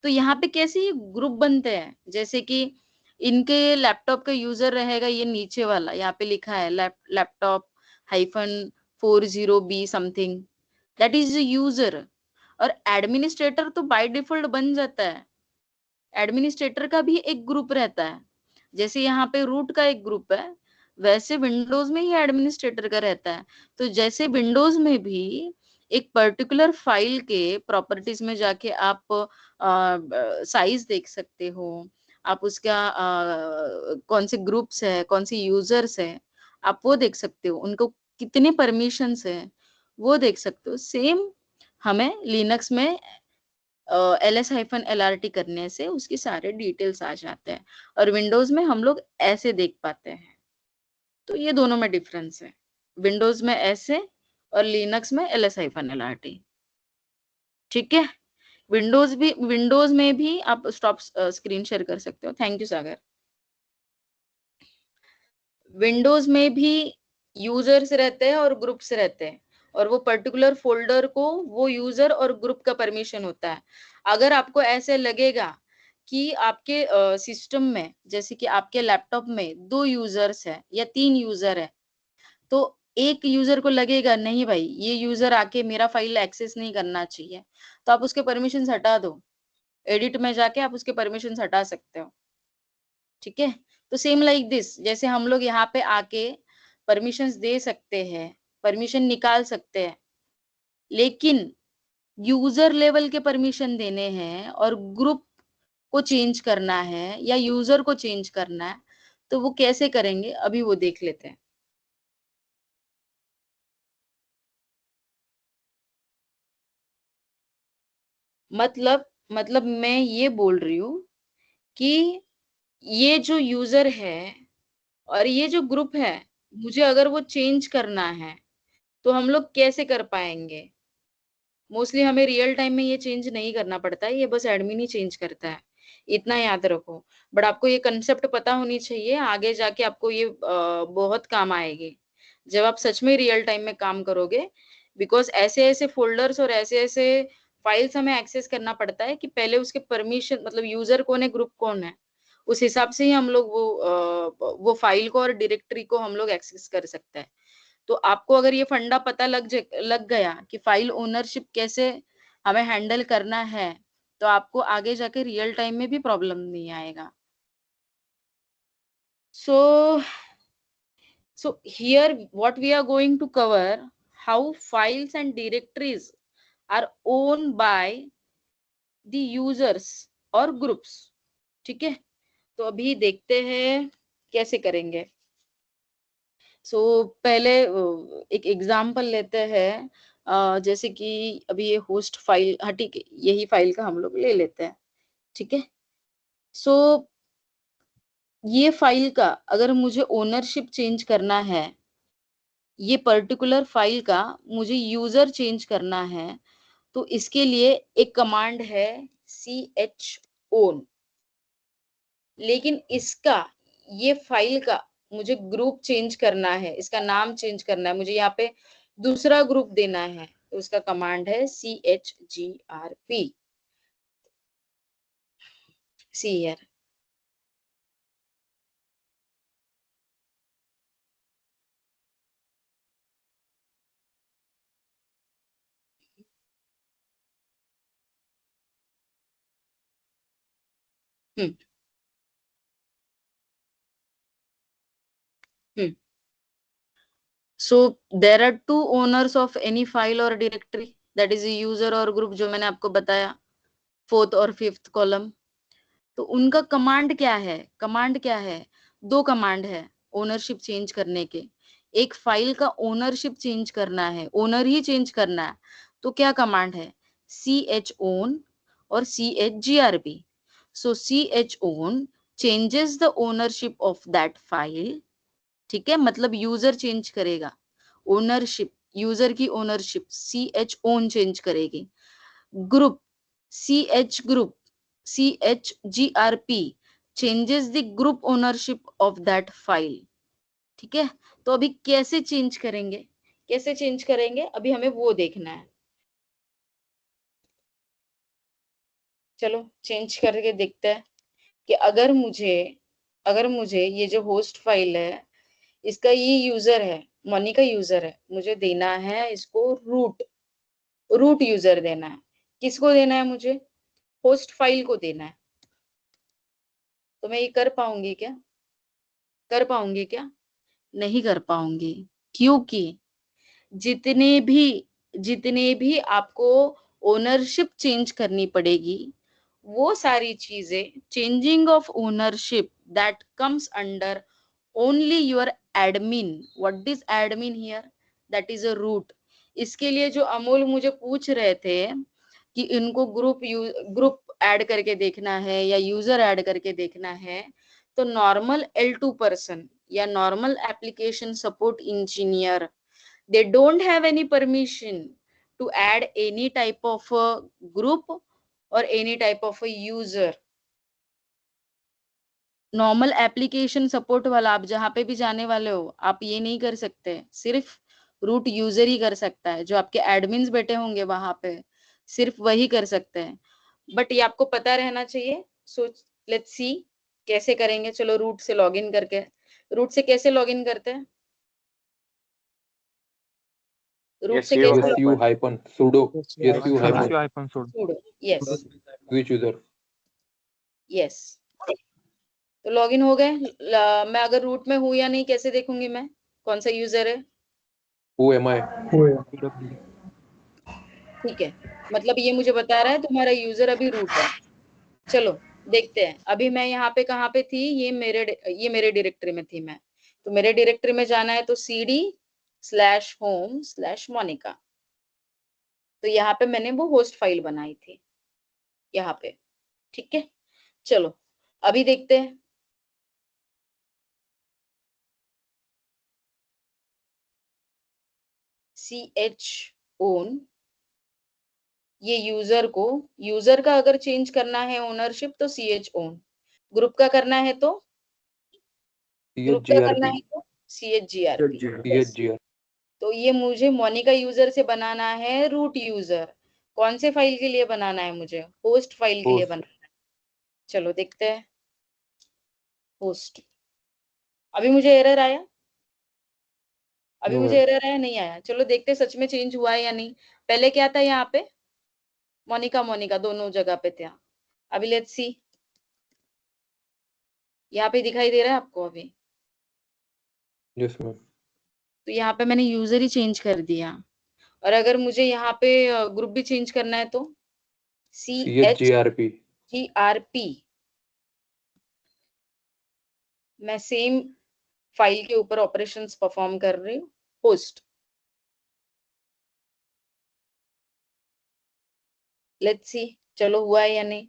तो यहाँ पे कैसे ये ग्रुप बनते हैं, जैसे कि इनके लैपटॉप का यूजर रहेगा ये नीचे वाला, यहाँ पे लिखा है laptop -40B something, that is user. और एडमिनिस्ट्रेटर तो बाय डिफॉल्ट बन जाता है, एडमिनिस्ट्रेटर का भी एक ग्रुप रहता है, जैसे यहाँ पे रूट का एक ग्रुप है, वैसे विंडोज में ही एडमिनिस्ट्रेटर का रहता है। तो जैसे विंडोज में भी एक पर्टिकुलर फाइल के प्रॉपर्टीज में जाके आप साइज देख सकते हो, आप उसका कौन से ग्रुप्स है, कौन से यूजर्स है, आप वो देख सकते हो, उनको कितने परमिशंस है वो देख सकते हो। सेम हमें लिनक्स में ls-lrt करने से उसकी सारे डिटेल्स आ जाते हैं, और विंडोज में हम लोग ऐसे देख पाते हैं। तो ये दोनों में डिफरेंस है, विंडोज में ऐसे और लिनक्स में ls-lrt। ठीक है, विंडोज में भी आप स्टॉप स्क्रीन शेयर कर सकते हो। Thank you Sagar. विंडोज में भी यूजर्स रहते हैं और ग्रुप्स रहते हैं, और वो पर्टिकुलर फोल्डर को वो यूजर और ग्रुप का परमिशन होता है। अगर आपको ऐसे लगेगा कि आपके सिस्टम में, जैसे कि आपके लैपटॉप में 2 यूजर्स है या 3 यूजर है, तो एक यूजर को लगेगा नहीं भाई ये यूजर आके मेरा फाइल एक्सेस नहीं करना चाहिए, तो आप उसके परमिशन हटा दो, एडिट में जाके आप उसके परमिशन हटा सकते हो। ठीक है, तो सेम लाइक दिस, जैसे हम लोग यहाँ पे आके परमिशंस दे सकते हैं, परमिशन निकाल सकते हैं, लेकिन यूजर लेवल के परमिशन देने हैं और ग्रुप को चेंज करना है या यूजर को चेंज करना है, तो वो कैसे करेंगे अभी वो देख लेते हैं। मतलब मैं ये बोल रही हूँ कि ये जो यूजर है और ये जो ग्रुप है, मुझे अगर वो चेंज करना है तो हम लोग कैसे कर पाएंगे? मोस्टली हमें रियल टाइम में ये चेंज नहीं करना पड़ता है, ये बस एडमिन ही चेंज करता है, इतना याद रखो। बट आपको ये कंसेप्ट पता होनी चाहिए, आगे जाके आपको ये बहुत काम आएगी जब आप सच में रियल टाइम में काम करोगे। बिकॉज ऐसे ऐसे फोल्डर्स और ऐसे ऐसे फाइल्स हमें एक्सेस करना पड़ता है कि पहले उसके परमिशन, मतलब यूजर कौन है, ग्रुप कौन है, उस हिसाब से ही हम लोग वो फाइल को और डायरेक्टरी को हम लोग एक्सेस कर सकते हैं। तो आपको अगर ये फंडा पता लग गया कि फाइल ओनरशिप कैसे हमें हैंडल करना है, तो आपको आगे जाके रियल टाइम में भी प्रॉब्लम नहीं आएगा। So here what we are going to cover, how files and directories are owned by the users और groups। ठीक है, तो अभी देखते हैं कैसे करेंगे। पहले एक एग्जाम्पल लेते हैं, जैसे कि अभी ये होस्ट फाइल, हाँ ठीक है, यही फाइल का हम लोग ले लेते हैं। ठीक है, ये फाइल का अगर मुझे ओनरशिप चेंज करना है, ये पर्टिकुलर फाइल का मुझे यूजर चेंज करना है, तो इसके लिए एक कमांड है chown। लेकिन इसका, ये फाइल का मुझे ग्रुप चेंज करना है, इसका नाम चेंज करना है, मुझे यहाँ पे दूसरा ग्रुप देना है, तो उसका कमांड है chgrp। See here, so there are two owners of any file or directory, that is a user और group, जो मैंने आपको बताया, 4th और 5th कॉलम। तो उनका कमांड क्या है? कमांड क्या है? 2 कमांड है ओनरशिप चेंज करने के। एक फाइल का ओनरशिप चेंज करना है, ओनर ही चेंज करना है, तो क्या कमांड है? chown और chgrp। so chown changes the ownership of that file, ठीक है, मतलब यूजर चेंज करेगा ओनरशिप, यूजर की ओनरशिप ch ओन चेंज करेगी, group group chgrp changes the group ownership of that file, ठीक है। तो अभी कैसे चेंज करेंगे, कैसे चेंज करेंगे, अभी हमें वो देखना है। चलो चेंज करके देखते हैं कि अगर मुझे ये जो होस्ट फाइल है इसका ये यूजर है, मनी का यूजर है, मुझे देना है इसको रूट यूजर देना है। किसको देना है मुझे, होस्ट फाइल को देना है। तो मैं ये कर पाऊंगी क्या, नहीं कर पाऊंगी, क्योंकि जितने भी आपको ओनरशिप चेंज करनी पड़ेगी वो सारी चीजें, changing of ownership that comes under only your admin. What is admin here, that is a root. इसके लिए जो अमोल मुझे पूछ रहे थे कि इनको ग्रुप ऐड करके देखना है या यूजर ऐड करके देखना है, तो नॉर्मल L2 पर्सन या normal application support engineer, they don't have any permission to add any type of a group or any type of a user। Normal application support वाला आप जहां पे भी जाने वाले हो आप ये नहीं कर सकते, सिर्फ रूट यूजर ही कर सकता है, जो आपके एडमिन्स बैठे होंगे वहां पे सिर्फ वही कर सकते हैं। बट ये आपको पता रहना चाहिए। सो लेट्स सी कैसे करेंगे। चलो रूट से लॉगिन करके, रूट से कैसे लॉगिन करते हैं, रूट से कैसे su hyphen sudo su hyphen sudo, yes switch user। yes। तो लॉगिन हो गए। मैं अगर रूट में हूँ या नहीं कैसे देखूंगी मैं, कौन सा यूजर है, who am I। ठीक है, मतलब ये मुझे बता रहा है तुम्हारा यूजर अभी रूट है। चलो देखते हैं। अभी मैं यहाँ पे कहाँ पे थी, ये मेरे डायरेक्टरी में थी मैं, तो मेरे डायरेक्टरी में जाना है तो cd/home/monica। तो यहाँ पे मैंने वो होस्ट फाइल बनाई थी यहाँ पे, ठीक है। चलो अभी देखते हैं। ch own, ये यूजर का अगर चेंज करना है ओनरशिप तो ch own, ग्रुप का करना है तो chgrp chgrp। तो ये मुझे मोनिका यूजर से बनाना है रूट यूजर। कौन से फाइल के लिए बनाना है मुझे, होस्ट फाइल के लिए बनाना है। चलो देखते हैं होस्ट। अभी मुझे एरर आया, नहीं आया। चलो देखते सच में चेंज हुआ है या नहीं। पहले क्या था यहाँ पे, मोनिका दोनों जगह पे था। अभी लेट्स सी, यहाँ पे दिखाई दे रहा है आपको अभी। Yes ma'am. तो यहाँ पे मैंने यूजर ही चेंज कर दिया, और अगर मुझे यहाँ पे ग्रुप भी चेंज करना है तो chgrp, मैं सेम फाइल के ऊपर ऑपरेशंस परफॉर्म कर रही हूँ। होस्ट, लेट्स सी चलो हुआ है या नहीं।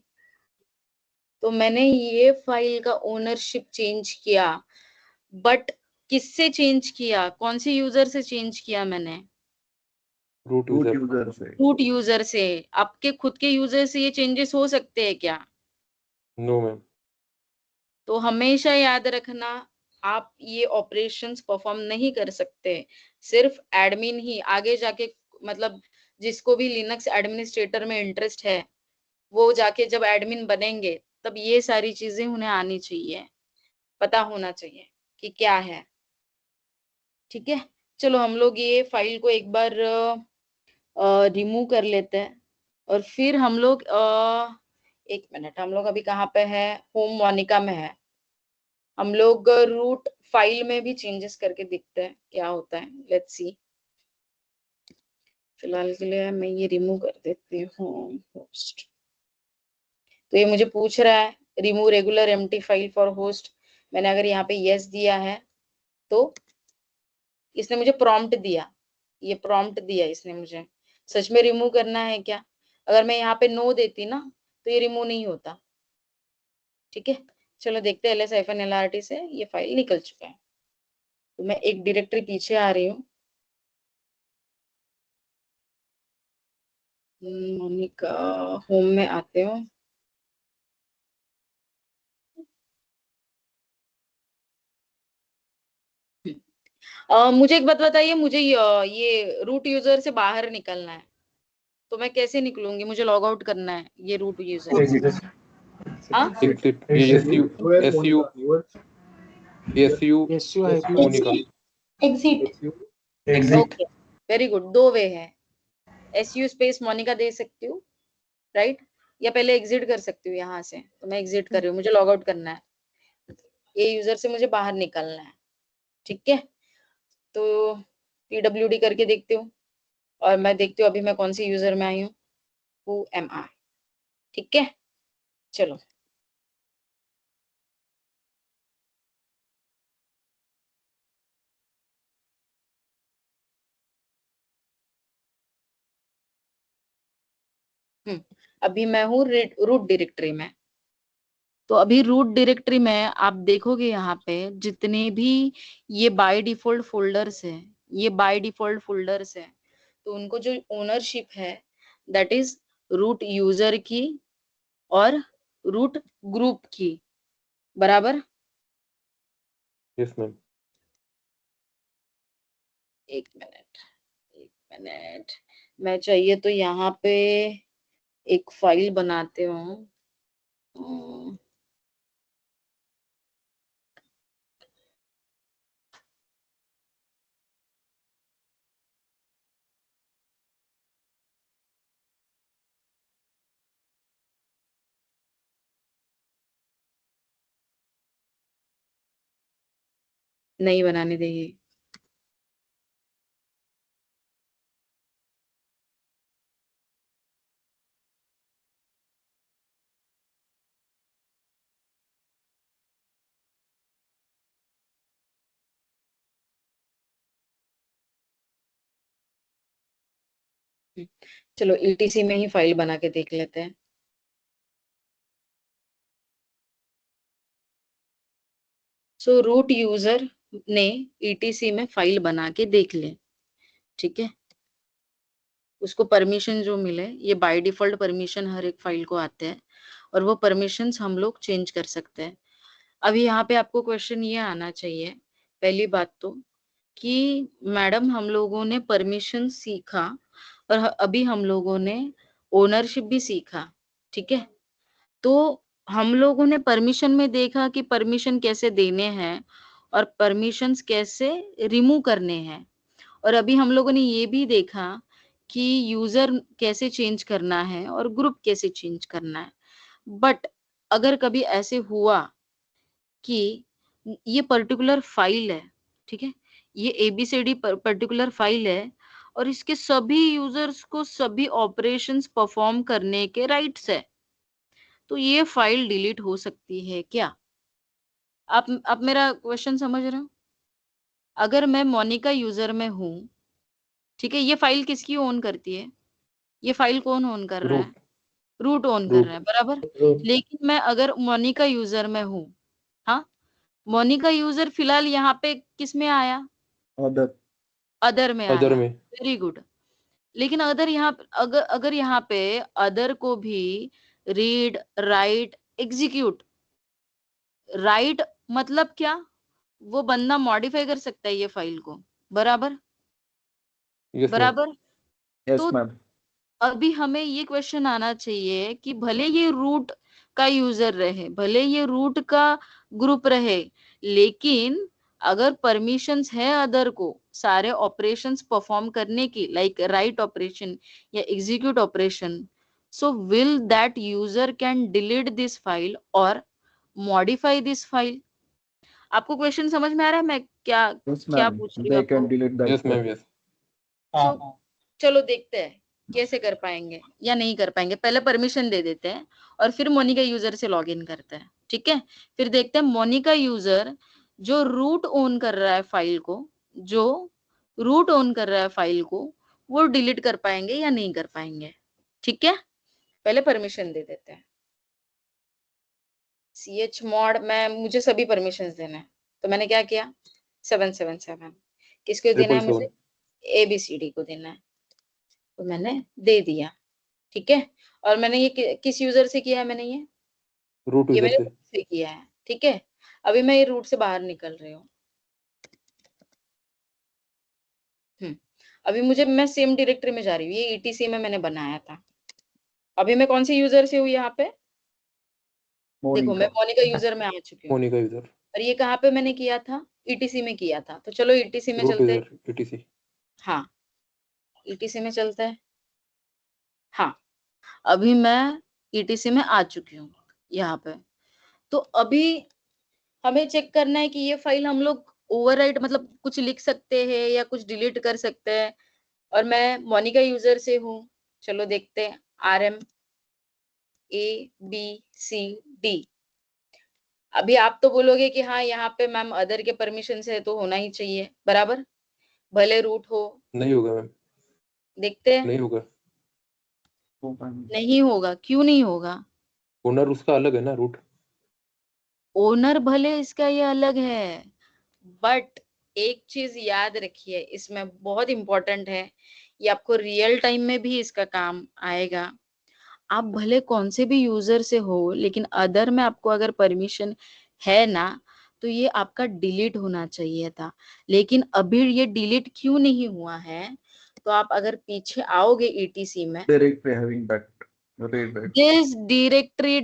तो मैंने ये फाइल का ओनरशिप चेंज किया, बट किससे चेंज किया, कौन से यूजर से चेंज किया मैंने, रूट यूजर से। आपके खुद के यूजर से ये चेंजेस हो सकते हैं क्या, नो मैम। तो हमेशा याद रखना आप ये ऑपरेशंस परफॉर्म नहीं कर सकते, सिर्फ एडमिन ही आगे जाके, मतलब जिसको भी लिनक्स एडमिनिस्ट्रेटर में इंटरेस्ट है वो जाके जब एडमिन बनेंगे तब ये सारी चीजें उन्हें आनी चाहिए, पता होना चाहिए कि क्या है, ठीक है। चलो हम लोग ये फाइल को एक बार रिमूव कर लेते हैं, और फिर हम लोग एक मिनट, हम लोग अभी कहाँ पे है, होम मोनिका में है। हम लोग रूट फाइल में भी चेंजेस करके देखते हैं क्या होता है, लेट्स सी। फिलहाल के लिए मैं ये रिमूव कर देती हूँ होस्ट। तो ये मुझे पूछ रहा है remove regular empty file for host. मैंने अगर यहाँ पे यस दिया है तो इसने मुझे प्रॉम्प्ट दिया, ये प्रॉम्प्ट दिया इसने मुझे, सच में रिमूव करना है क्या। अगर मैं यहाँ पे नो देती ना तो ये रिमूव नहीं होता, ठीक है। चलो देखते हैं ls-lrt से ये फाइल निकल चुका है। तो मैं एक डायरेक्टरी पीछे आ रही हूँ। मोनिका होम में आते हो। मुझे एक बात बताइए, मुझे ये रूट यूजर से बाहर निकलना है, तो मैं कैसे निकलूंगी? मुझे लॉग आउट करना है ये रूट यूजर से। हाँ Exit. SU. SU. SU. SU है क्या? Monica. Exit exit okay, very good. दो वे है, SU स्पेस मोनिका दे सकती हूँ, राइट, या पहले एग्जिट कर सकती हूँ यहाँ से। तो मैं एग्जिट कर रही हूँ, मुझे लॉग आउट करना है, ये यूजर से मुझे बाहर निकलना है। ठीक है, तो PWD करके देखती हूँ और मैं देखती हूँ अभी मैं कौन सी यूजर में आई हूँ। Who am I? ठीक है, चलो। अभी मैं हूँ रूट डायरेक्टरी में। तो अभी रूट डायरेक्टरी में आप देखोगे यहाँ पे जितने भी ये बाय डिफॉल्ट फोल्डर्स है, ये बाय डिफॉल्ट फोल्डर्स है, तो उनको जो ओनरशिप है दैट इज रूट यूजर की और रूट ग्रुप की, बराबर। Yes, ma'am. एक मिनट, मैं चाहिए तो यहाँ पे एक फाइल बनाते हूँ। नहीं बनाने देगी। चलो ETC में ही फाइल बना के देख लेते हैं। सो रूट यूजर ने ETC में फाइल बना के देख ले, ठीक है। उसको परमिशन जो मिले, ये बाय डिफॉल्ट परमिशन हर एक फाइल को आते हैं और वो परमिशंस हम लोग चेंज कर सकते हैं। अभी यहाँ पे आपको क्वेश्चन ये आना चाहिए, पहली बात तो, कि मैडम हम लोगों ने परमिशन सीखा और अभी हम लोगों ने ओनरशिप भी सीखा, ठीक है। तो हम लोगों ने परमिशन में देखा कि परमिशन कैसे देने हैं और परमिशंस कैसे रिमूव करने हैं, और अभी हम लोगों ने ये भी देखा कि यूजर कैसे चेंज करना है और ग्रुप कैसे चेंज करना है। बट अगर कभी ऐसे हुआ कि ये पर्टिकुलर फाइल है, ठीक है, ये ABCD पर्टिकुलर फाइल है और इसके सभी यूजर्स को सभी ऑपरेशंस परफॉर्म करने के राइट्स है, तो ये फाइल डिलीट हो सकती है क्या? आप मेरा क्वेश्चन समझ रहे हो? अगर मैं मोनिका यूजर में हूँ, ठीक है, ये फाइल किसकी ओन करती है? ये फाइल कौन ओन कर रहा है? Root. रूट ओन कर रहा है, बराबर। लेकिन मैं अगर मोनिका यूजर में हूँ, हाँ, मोनिका यूजर फिलहाल यहाँ पे किस में आया? अदर में Other आया, में. Very good. लेकिन अगर यहाँ पे अदर को भी रीड राइट एग्जीक्यूट, राइट मतलब क्या? वो बंदा मॉडिफाई कर सकता है ये फाइल को, बराबर। Yes, ma'am. बराबर। Yes, तो ma'am. अभी हमें ये क्वेश्चन आना चाहिए कि भले ये रूट का यूजर रहे, भले ये रूट का ग्रुप रहे, लेकिन अगर परमिशंस है अदर को सारे ऑपरेशंस परफॉर्म करने की, लाइक राइट ऑपरेशन या execute operation, so will that user can delete this file और मॉडिफाई दिस फाइल। आपको क्वेश्चन समझ में आ रहा है मैं क्या Yes, क्या ma'am. पूछ रही हूँ They can आपको? delete that. Yes, ma'am. Yes. सो चलो देखते हैं कैसे कर पाएंगे या नहीं कर पाएंगे। पहले परमिशन दे देते हैं और फिर मोनिका यूजर से लॉगिन करते हैं, ठीक है। फिर देखते हैं मोनिका यूजर जो रूट ओन कर रहा है फाइल को, जो रूट ओन कर रहा है फाइल को, वो डिलीट कर पाएंगे या नहीं कर पाएंगे, ठीक है। पहले परमिशन दे देते हैं। chmod में मुझे सभी परमिशंस देने हैं, तो मैंने क्या किया 777 किसको देना है मुझे 777 ABCD को देना है, तो मैंने दे दिया, ठीक है। और मैंने ये किस यूजर से किया है, मैंने ये रूट यूजर मैंने से रूट से किया है, ठीक है। अभी मैं ये रूट से बाहर निकल रही हूँ। अभी मैं सेम डायरेक्टरी में जा रही हूँ, ये ETC में मैंने बनाया था। अभी मैं कौन सी यूजर से हूँ यहाँ पे, देखो मैं मोनिका यूजर में आ चुकी हूँ। मोनिका यूजर और ये कहाँ पे मैंने किया था, ETC में किया था। तो चलो ETC में रूट चलते हैं। यूजर ETC हाँ ETC में चलते हैं। हाँ अभी मैं ETC में आ चुकी हूँ यहाँ पे। तो अभी हमें चेक करना है कि ये फाइल हम लोग ओवरराइट मतलब कुछ लिख सकते हैं या कुछ डिलीट कर सकते हैं। और मैं मोनिका यूजर से हूँ, चलो देखते हैं RM ABCD। अभी आप तो बोलोगे कि हाँ यहाँ पे मैम अदर के परमिशन है तो होना ही चाहिए, बराबर, भले रूट हो। नहीं होगा मैम, देखते हैं नहीं होगा, नहीं होगा, क्यों नहीं होगा? ओनर उसका अलग है ना रूट। ओनर भले इसका ये अलग है, बट एक चीज याद रखिए, इसमें बहुत इंपॉर्टेंट है, ये आपको रियल टाइम में भी इसका काम आएगा। आप भले कौन से भी यूजर से हो, लेकिन अदर में आपको अगर परमिशन है ना, तो ये आपका डिलीट होना चाहिए था। लेकिन अभी ये डिलीट क्यों नहीं हुआ है, तो आप अगर पीछे आओगे ETC में, जिस डायरेक्टरी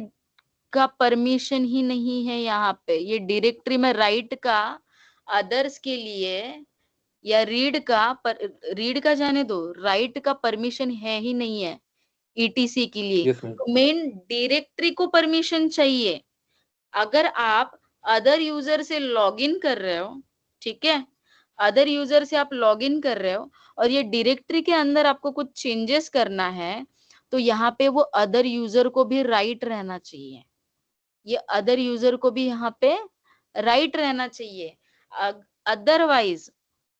का परमिशन ही नहीं है यहाँ पे, ये डायरेक्टरी में राइट का अदर्स के लिए या रीड का जाने दो, राइट का परमिशन है ही नहीं है ETC के लिए। यस मैम, तो मेन डायरेक्टरी को परमिशन चाहिए। अगर आप अदर यूजर से लॉगिन कर रहे हो, ठीक है, अदर यूजर से आप लॉगिन कर रहे हो और ये डायरेक्टरी के अंदर आपको कुछ चेंजेस करना है, तो यहाँ पे वो अदर यूजर को भी राइट रहना चाहिए। ये अदर यूजर को भी यहाँ पे राइट रहना चाहिए। अदरवाइज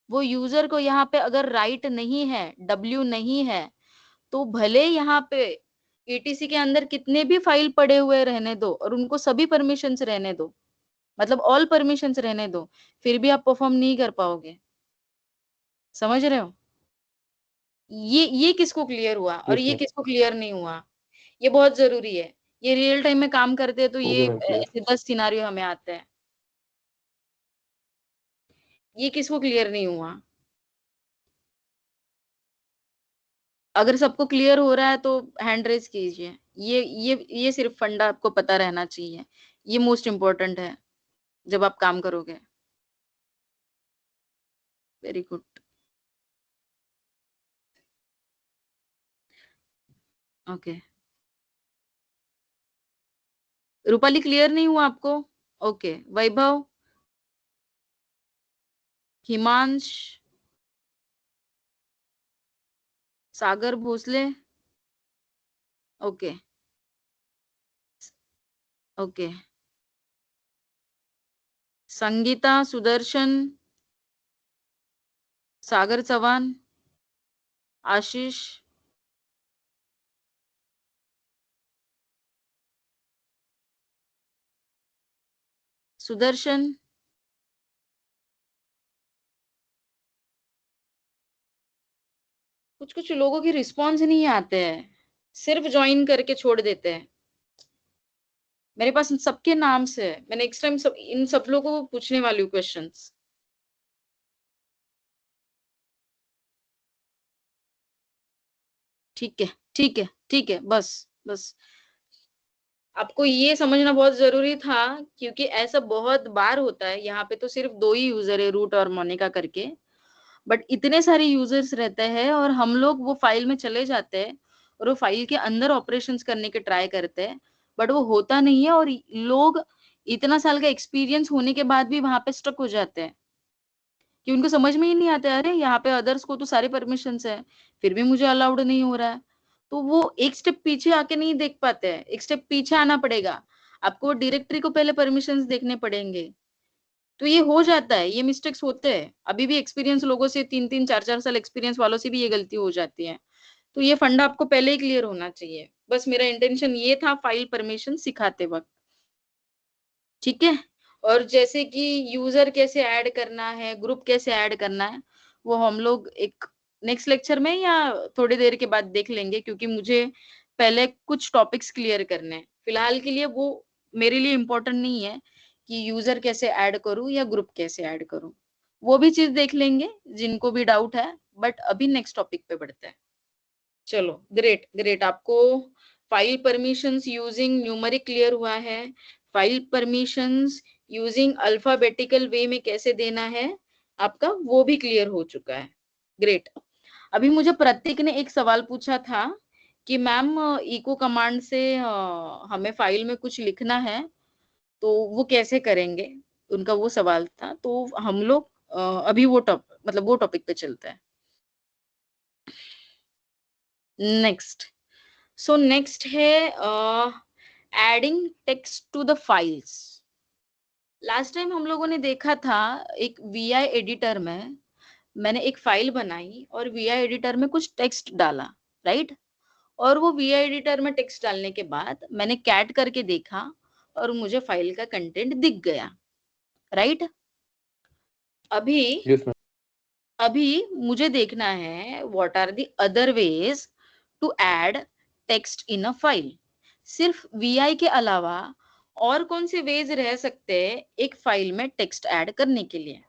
वो यूजर को यहाँ पे अगर राइट नहीं है, W नहीं है, तो भले यहाँ पे ETC के अंदर कितने भी फाइल पड़े हुए रहने दो और उनको सभी परमिशंस रहने दो, मतलब ऑल परमिशंस रहने दो, फिर भी आप परफॉर्म नहीं कर पाओगे। समझ रहे हो? ये किसको क्लियर हुआ और यस ये मैम, किसको क्लियर नहीं हुआ? ये बहुत जरूरी है। ये रियल टाइम में काम करते हैं तो हो ये गया मैम क्लियर। ऐसे 10 सिनारियो हमें आते हैं। ये किसको क्लियर नहीं हुआ? अगर सबको क्लियर हो रहा है तो हैंड रेज कीजिए। ये सिर्फ फंडा आपको पता रहना चाहिए, ये मोस्ट इम्पोर्टेंट है जब आप काम करोगे। Very good. Okay, Rupali clear नहीं हुआ आपको? ओके, वैभव, हिमांश, सागर भोसले, ओके ओके, संगीता, सुदर्शन, सागर चौहान, आशीष, सुदर्शन, कुछ कुछ लोगों की रिस्पॉन्स नहीं आते हैं, सिर्फ ज्वाइन करके छोड़ देते हैं। मेरे पास इन सबके नाम से है, मैं नेक्स्ट टाइम इन सब लोगों को पूछने वाली हूँ क्वेश्चंस। ठीक है ठीक है ठीक है, बस बस आपको ये समझना बहुत जरूरी था, क्योंकि ऐसा बहुत बार होता है। यहाँ पे तो सिर्फ 2 ही यूजर है, रूट और मोनिका करके, बट इतने सारे यूजर्स रहते हैं और हम लोग वो फाइल में चले जाते हैं और वो फाइल के अंदर ऑपरेशंस करने के ट्राई करते हैं, बट वो होता नहीं है। और लोग इतना साल का एक्सपीरियंस होने के बाद भी वहां पे स्टक हो जाते हैं कि उनको समझ में ही नहीं आता, अरे यहाँ पे अदर्स को तो सारे परमिशंस है, फिर भी मुझे अलाउड नहीं हो रहा है। तो वो एक स्टेप पीछे आके नहीं देख पाते हैं, एक स्टेप पीछे आना पड़ेगा आपको, डायरेक्टरी को पहले परमिशंस देखने पड़ेंगे। तो ये हो जाता है, ये मिस्टेक्स होते हैं। अभी भी एक्सपीरियंस लोगों से 3-3 4-4 साल एक्सपीरियंस वालों से भी ये गलती हो जाती है। तो ये फंडा आपको पहले ही क्लियर होना चाहिए। बस मेरा इंटेंशन ये था फाइल परमिशन सिखाते वक्त। ठीक है। और जैसे कि यूजर कैसे ऐड करना है, ग्रुप कैसे ऐड करना है, वो हम लोग एक नेक्स्ट लेक्चर में या थोड़ी देर के बाद देख लेंगे, क्योंकि मुझे पहले कुछ टॉपिक्स क्लियर करने हैं। फिलहाल के लिए वो मेरे लिए इम्पोर्टेंट नहीं है कि यूजर कैसे ऐड करूं या ग्रुप कैसे ऐड करूं, वो भी चीज देख लेंगे जिनको भी डाउट है। बट अभी नेक्स्ट टॉपिक पे बढ़ते हैं। चलो, ग्रेट ग्रेट। आपको file permissions using numeric clear हुआ है। फाइल परमिशंस यूजिंग अल्फाबेटिकल वे में कैसे देना है आपका, वो भी क्लियर हो चुका है। ग्रेट। अभी मुझे प्रतीक ने एक सवाल पूछा था कि मैम इको कमांड से हमें फाइल में कुछ लिखना है, तो वो कैसे करेंगे, उनका वो सवाल था। तो हम लोग अभी वो टॉपिक पे चलते हैं। नेक्स्ट, सो नेक्स्ट है adding text to the files. Last time हम लोगों ने देखा था एक वीआई एडिटर में मैंने एक फाइल बनाई और वीआई एडिटर में कुछ टेक्स्ट डाला, राइट। और वो वीआई एडिटर में टेक्स्ट डालने के बाद मैंने कैट करके देखा और मुझे फाइल का कंटेंट दिख गया, राइट। अभी यस मैम। अभी मुझे देखना है what are the other ways to add text in a file. सिर्फ वीआई के अलावा और कौन से वेज रह सकते हैं एक फाइल में टेक्स्ट ऐड करने के लिए।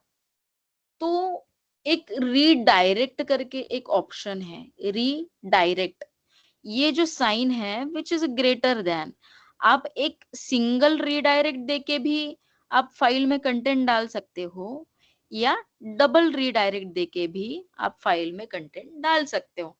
तो एक रीडायरेक्ट करके एक ऑप्शन है, रीडायरेक्ट। ये जो साइन है विच इज ग्रेटर देन, आप एक सिंगल रीडायरेक्ट देके भी आप फाइल में कंटेंट डाल सकते हो, या डबल रीडायरेक्ट देके भी आप फाइल में कंटेंट डाल सकते हो।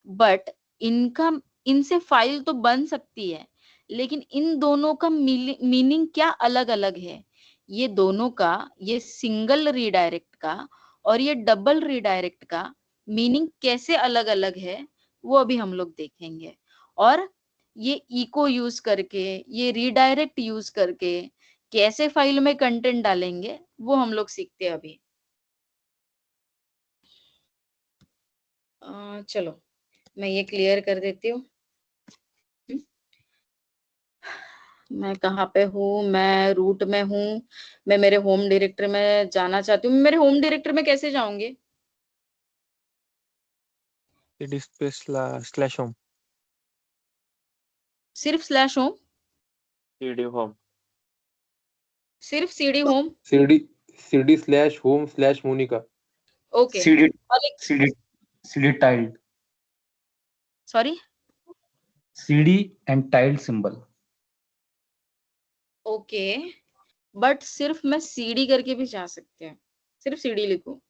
बट इनसे फाइल तो बन सकती है, लेकिन इन दोनों का मीनिंग क्या अलग अलग है। ये दोनों का, ये सिंगल रीडायरेक्ट का और ये डबल रीडायरेक्ट का मीनिंग कैसे अलग अलग है, वो अभी हम लोग देखेंगे। और ये इको यूज करके, ये रीडायरेक्ट यूज करके कैसे फाइल में कंटेंट डालेंगे, वो हम लोग सीखते हैं अभी। चलो मैं ये क्लियर कर देती हूँ। मैं कहाँ पे हूँ, मैं रूट में हूँ, मैं मेरे होम डायरेक्टरी में जाना चाहती हूँ। मेरे होम डायरेक्टरी में कैसे जाऊंगी? cd space slash home. सिर्फ स्लैश होम, cd home. सिर्फ cd home. cd slash home slash Monika. Okay. CD और एक, CD CD tiled sorry, CD and tiled symbol. Okay. But सिर्फ मैं सीडी करके भी जा सकते हैं, सिर्फ सीडी लिखो।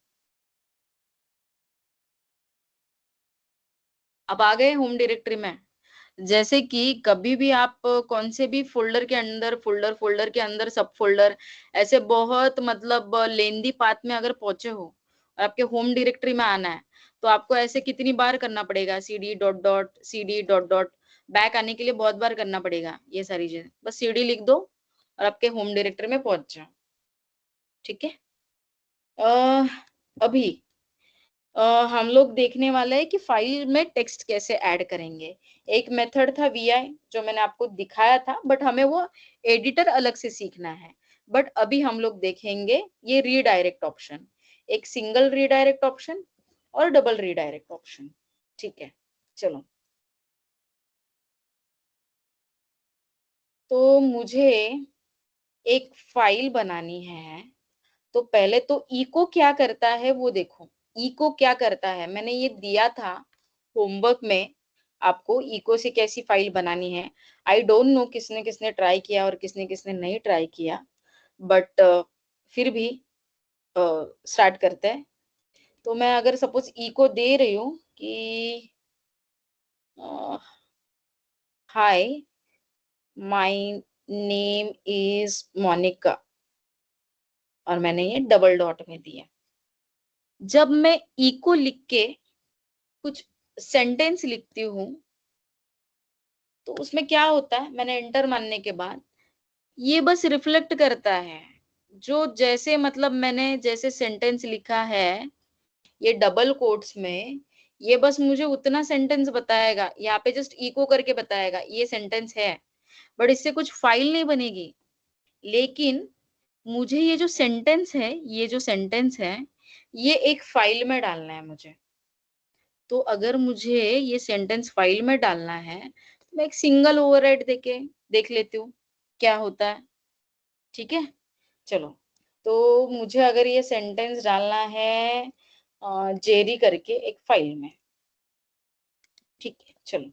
अब आ गए होम डायरेक्टरी में। जैसे कि कभी भी आप कौन से भी फोल्डर के अंदर, फोल्डर के अंदर सब फोल्डर, ऐसे बहुत मतलब लेंदी पाथ में अगर पहुंचे हो और आपके होम डायरेक्टरी में आना है, तो आपको ऐसे कितनी बार करना पड़ेगा, CD dot dot CD dot dot. Back आने के लिए बहुत बार करना पड़ेगा ये सारी चीजें। बस सीडी लिख दो और आपके होम डायरेक्टरी में पहुंच जाओ, ठीक है। अभी हम लोग देखने वाले हैं कि फाइल में टेक्स्ट कैसे ऐड करेंगे। एक मेथड था वीआई जो मैंने आपको दिखाया था, बट हमें वो एडिटर अलग से सीखना है। बट अभी हम लोग देखेंगे ये रीडायरेक्ट ऑप्शन, एक सिंगल रीडायरेक्ट ऑप्शन और डबल रीडायरेक्ट ऑप्शन, ठीक है। चलो, तो मुझे एक फाइल बनानी है, तो पहले तो इको क्या करता है वो देखो। इको क्या करता है, मैंने ये दिया था होमवर्क में आपको, इको से कैसी फाइल बनानी है। आई डोंट नो किसने किसने ट्राई किया और किसने किसने नहीं ट्राई किया, बट फिर भी स्टार्ट करते हैं। तो मैं अगर सपोज इको दे रही हूँ कि hi my name is Monika, और मैंने ये डबल डॉट में दिया। जब मैं इको लिख के कुछ सेंटेंस लिखती हूँ, तो उसमें क्या होता है, मैंने एंटर मारने के बाद ये बस रिफ्लेक्ट करता है जो जैसे मतलब मैंने जैसे सेंटेंस लिखा है ये डबल कोट्स में, ये बस मुझे उतना सेंटेंस बताएगा, यहाँ पे जस्ट इको करके बताएगा ये सेंटेंस है, बट इससे कुछ फाइल नहीं बनेगी। लेकिन मुझे ये जो सेंटेंस है, ये एक फाइल में डालना है मुझे। तो अगर मुझे ये सेंटेंस फाइल में डालना है तो मैं एक सिंगल ओवरराइड देके देख लेती हूँ क्या होता है। ठीक है, चलो। तो मुझे अगर ये सेंटेंस डालना है जेरी करके एक फाइल में, ठीक है, चलो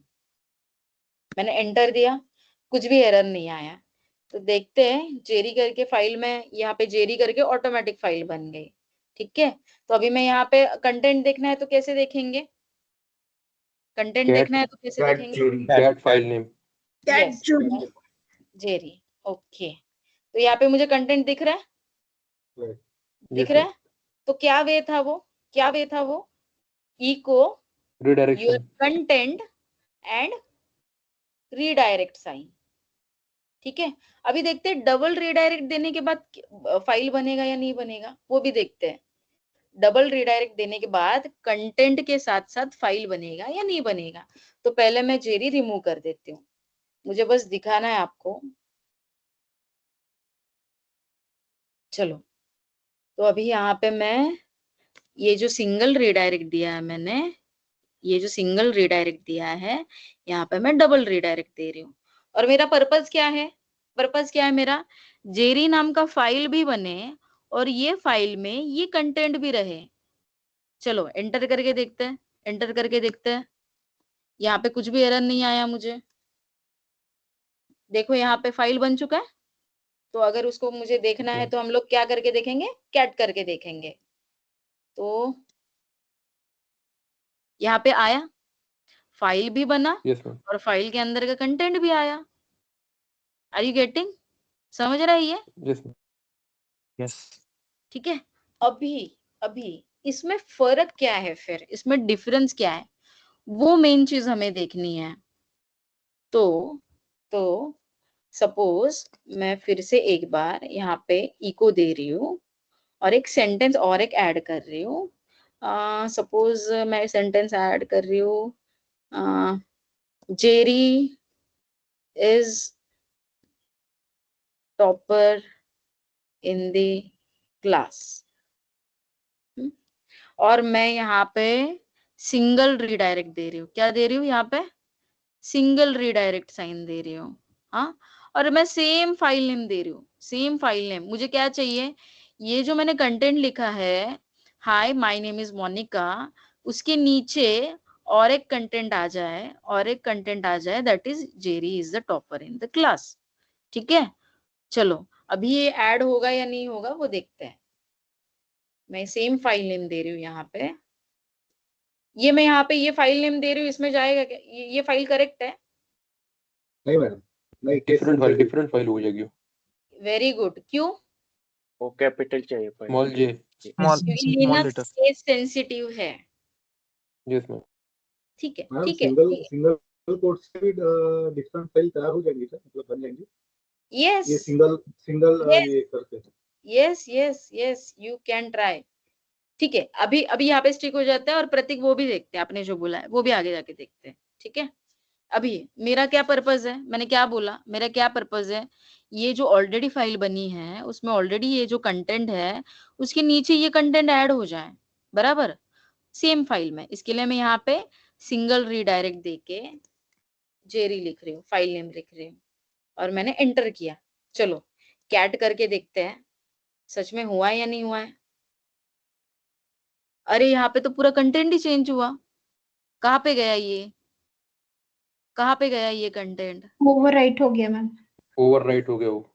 मैंने एंटर दिया, कुछ भी एरर नहीं आया। तो देखते हैं जेरी करके फाइल में, यहाँ पे जेरी करके ऑटोमेटिक फाइल बन गई। ठीक है, तो अभी मैं यहाँ पे कंटेंट देखना है तो कैसे देखेंगे? कंटेंट देखना है तो कैसे देखेंगे? Cat file name. Yes, Jerry. Okay, तो यहाँ पे मुझे कंटेंट दिख रहा है, दिख रहा है। तो क्या वे था वो? Echo your redirection. Content and redirect sign. ठीक है, अभी देखते हैं डबल रीडायरेक्ट देने के बाद फाइल बनेगा या नहीं बनेगा, वो भी देखते हैं। डबल रीडायरेक्ट देने के बाद कंटेंट के साथ साथ फाइल बनेगा या नहीं बनेगा। तो पहले मैं जेरी रिमूव कर देती हूँ, मुझे बस दिखाना है आपको। चलो, तो अभी यहाँ पे मैं ये जो सिंगल रीडायरेक्ट दिया है मैंने, यहाँ पे मैं डबल रीडायरेक्ट दे रही हूँ। और मेरा पर्पस क्या है मेरा? जेरी नाम का फाइल भी बने और ये फाइल में ये कंटेंट भी रहे। चलो एंटर करके देखते हैं, यहाँ पे कुछ भी एरर नहीं आया मुझे। देखो यहाँ पे फाइल बन चुका है। तो अगर उसको मुझे देखना है तो हम लोग क्या करके देखेंगे? कैट करके देखेंगे। तो यहाँ पे आया, फाइल भी बना यस मैम। और फाइल के अंदर का कंटेंट भी आया। Are you getting? समझ रहा है ये? Yes ma'am. Yes. ठीक है, अभी इसमें फर्क क्या है, फिर इसमें डिफरेंस क्या है, वो मेन चीज हमें देखनी है। तो सपोज मैं फिर से एक बार यहाँ पे इको दे रही हूँ और एक सेंटेंस और एक ऐड कर रही हूँ। सपोज मैं सेंटेंस ऐड कर रही हूँ, Jerry is topper in the class. और मैं यहाँ पे सिंगल रीडायरेक्ट दे रही हूँ। क्या दे रही हूँ यहाँ पे? सिंगल रीडायरेक्ट साइन दे रही हूँ। हाँ, और मैं सेम फाइल नेम दे रही हूँ, सेम फाइल नेम। मुझे क्या चाहिए? ये जो मैंने कंटेंट लिखा है, hi my name is Monika, उसके नीचे और एक कंटेंट आ जाए, that is Jerry is the topper in the class. ठीक है, चलो अभी ये ऐड होगा या नहीं होगा वो देखते हैं। मैं सेम फाइल नेम दे रही हूँ यहाँ पे, मैं यहाँ पे ये फाइल नेम दे रही हूँ, इसमें जाएगा क्या? ये फाइल करेक्ट है? नहीं मैडम, नहीं, डिफरेंट फाइल हो जाएगी। Very good. क्यों? वो कैपिटल चाहिए स्मॉल जे। क्योंकि लिनक्स letter. केस सेंसिटिव है। Yes ma'am. ठीक है, मैडम ठीक है, सिंगल कोड से भी डिफरेंट फाइल तैयार हो जाएंगी सर, मतलब बन जाएंगी ये यस सिंगल यस ये करके। Yes you can try. ठीक है, अभी यहाँ पे स्टिक हो जाता है और प्रतीक वो भी देखते हैं, आपने जो बोला है वो भी आगे जाके देखते हैं। ठीक है, अभी मेरा क्या पर्पस है, मैंने क्या बोला, मेरा क्या पर्पस है? ये जो ऑलरेडी फाइल बनी है उसमें ऑलरेडी ये जो कंटेंट है उसके नीचे ये कंटेंट ऐड हो जाए बराबर सेम फाइल में। इसके लिए मैं यहाँ पे सिंगल रीडायरेक्ट देके जेरी लिख रही हूँ, फाइल नेम लिख रही हूँ और मैंने एंटर किया। चलो कैट करके देखते हैं सच में हुआ है या नहीं हुआ है। अरे यहाँ पे तो पूरा कंटेंट ही चेंज हुआ। कहाँ पे गया ये कंटेंट? ओवरराइट हो गया मैम। ओवरराइट हो गया वो।